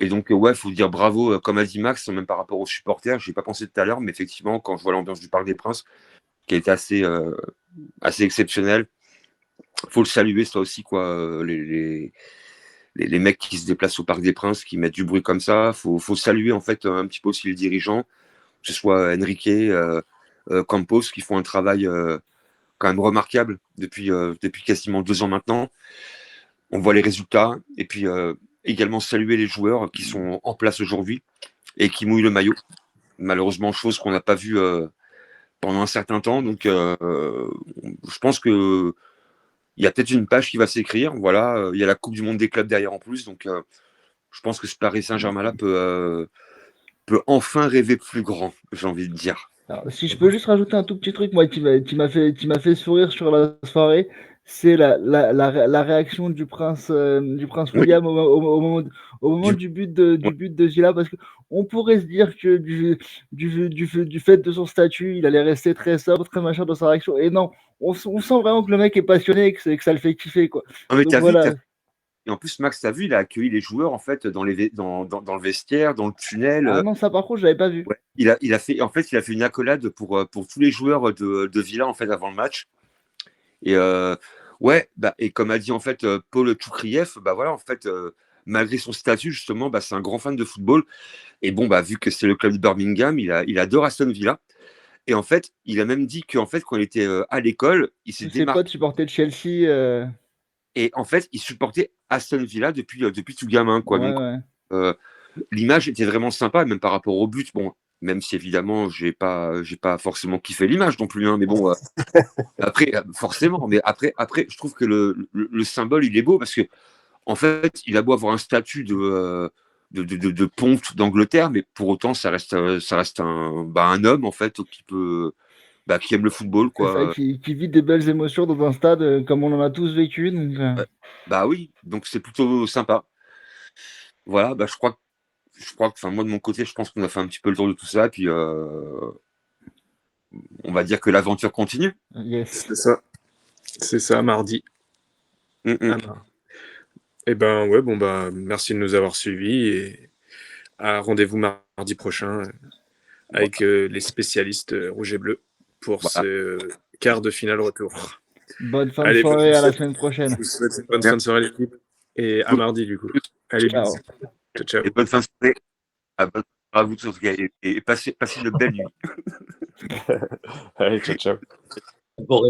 Et donc, ouais, il faut dire bravo, comme a dit Max, même par rapport aux supporters. Je n'y ai pas pensé tout à l'heure, mais effectivement, quand je vois l'ambiance du Parc des Princes, qui a été assez exceptionnelle, il faut le saluer, ça aussi, quoi. Les mecs qui se déplacent au Parc des Princes, qui mettent du bruit comme ça, faut saluer, en fait, un petit peu aussi les dirigeants, que ce soit Enrique, Campos, qui font un travail quand même remarquable depuis quasiment 2 ans maintenant. On voit les résultats, et puis également saluer les joueurs qui sont en place aujourd'hui et qui mouillent le maillot. Malheureusement, chose qu'on n'a pas vue pendant un certain temps. Donc, je pense que il y a peut-être une page qui va s'écrire. Voilà, il y a la Coupe du Monde des clubs derrière en plus. Donc, je pense que ce Paris Saint-Germain-là peut enfin rêver plus grand, j'ai envie de dire. Alors, si je peux juste rajouter un tout petit truc, moi, qui m'a fait sourire sur la soirée, c'est la réaction du prince Oui, William au moment du, du but de, ouais. du but de Gila, parce que on pourrait se dire que du fait de son statut, il allait rester très sobre, très machin dans sa réaction. Et non, on sent vraiment que le mec est passionné et que ça le fait kiffer, quoi. Non, mais Donc voilà. et en plus, Max, t'as vu, il a accueilli les joueurs en fait dans le vestiaire, dans le tunnel. Ah non, ça par contre, j'avais pas vu. Ouais. Il a fait une accolade pour tous les joueurs de Villa en fait avant le match. Et ouais, bah, et comme a dit en fait Paul Tchoukrieff, bah voilà, en fait, malgré son statut, justement, bah, c'est un grand fan de football. Et bon, bah, vu que c'est le club de Birmingham, il adore Aston Villa. Et en fait, il a même dit qu'en fait, quand il était à l'école, il s'est Tous ses démarqué. potes supportaient Chelsea. Et en fait, il supportait Aston Villa depuis tout gamin, quoi. Ouais, Donc, ouais. euh, l'image était vraiment sympa, même par rapport au but. Bon, même si évidemment, j'ai pas forcément kiffé l'image non plus, hein, mais bon, après, forcément. Mais après, je trouve que le symbole, il est beau parce que, en fait, il a beau avoir un statut de ponte d'Angleterre, mais pour autant, ça reste un homme, en fait, qui aime le football, C'est ça, quoi. qui vit des belles émotions dans un stade comme on en a tous vécu. Donc, Ouais. Bah oui, donc c'est plutôt sympa. Voilà, bah je crois que, enfin, moi de mon côté, je pense qu'on a fait un petit peu le tour de tout ça, puis on va dire que l'aventure continue. yes. C'est ça. C'est ça, mardi. Mm, mm. Et ben ouais, bon bah merci de nous avoir suivis et rendez-vous mardi prochain avec les spécialistes rouge et bleu pour Voilà. ce quart de finale retour. Bonne fin de Allez, soirée, à la semaine prochaine. je vous souhaite une bonne fin Merci de soirée l'équipe et à beaucoup. mardi du coup. Allez, Ciao. bisous. Ciao, ciao. Et bonne fin de soirée à vous tous, gars, et passez de belles nuits. Allez, ciao, ciao. Bon,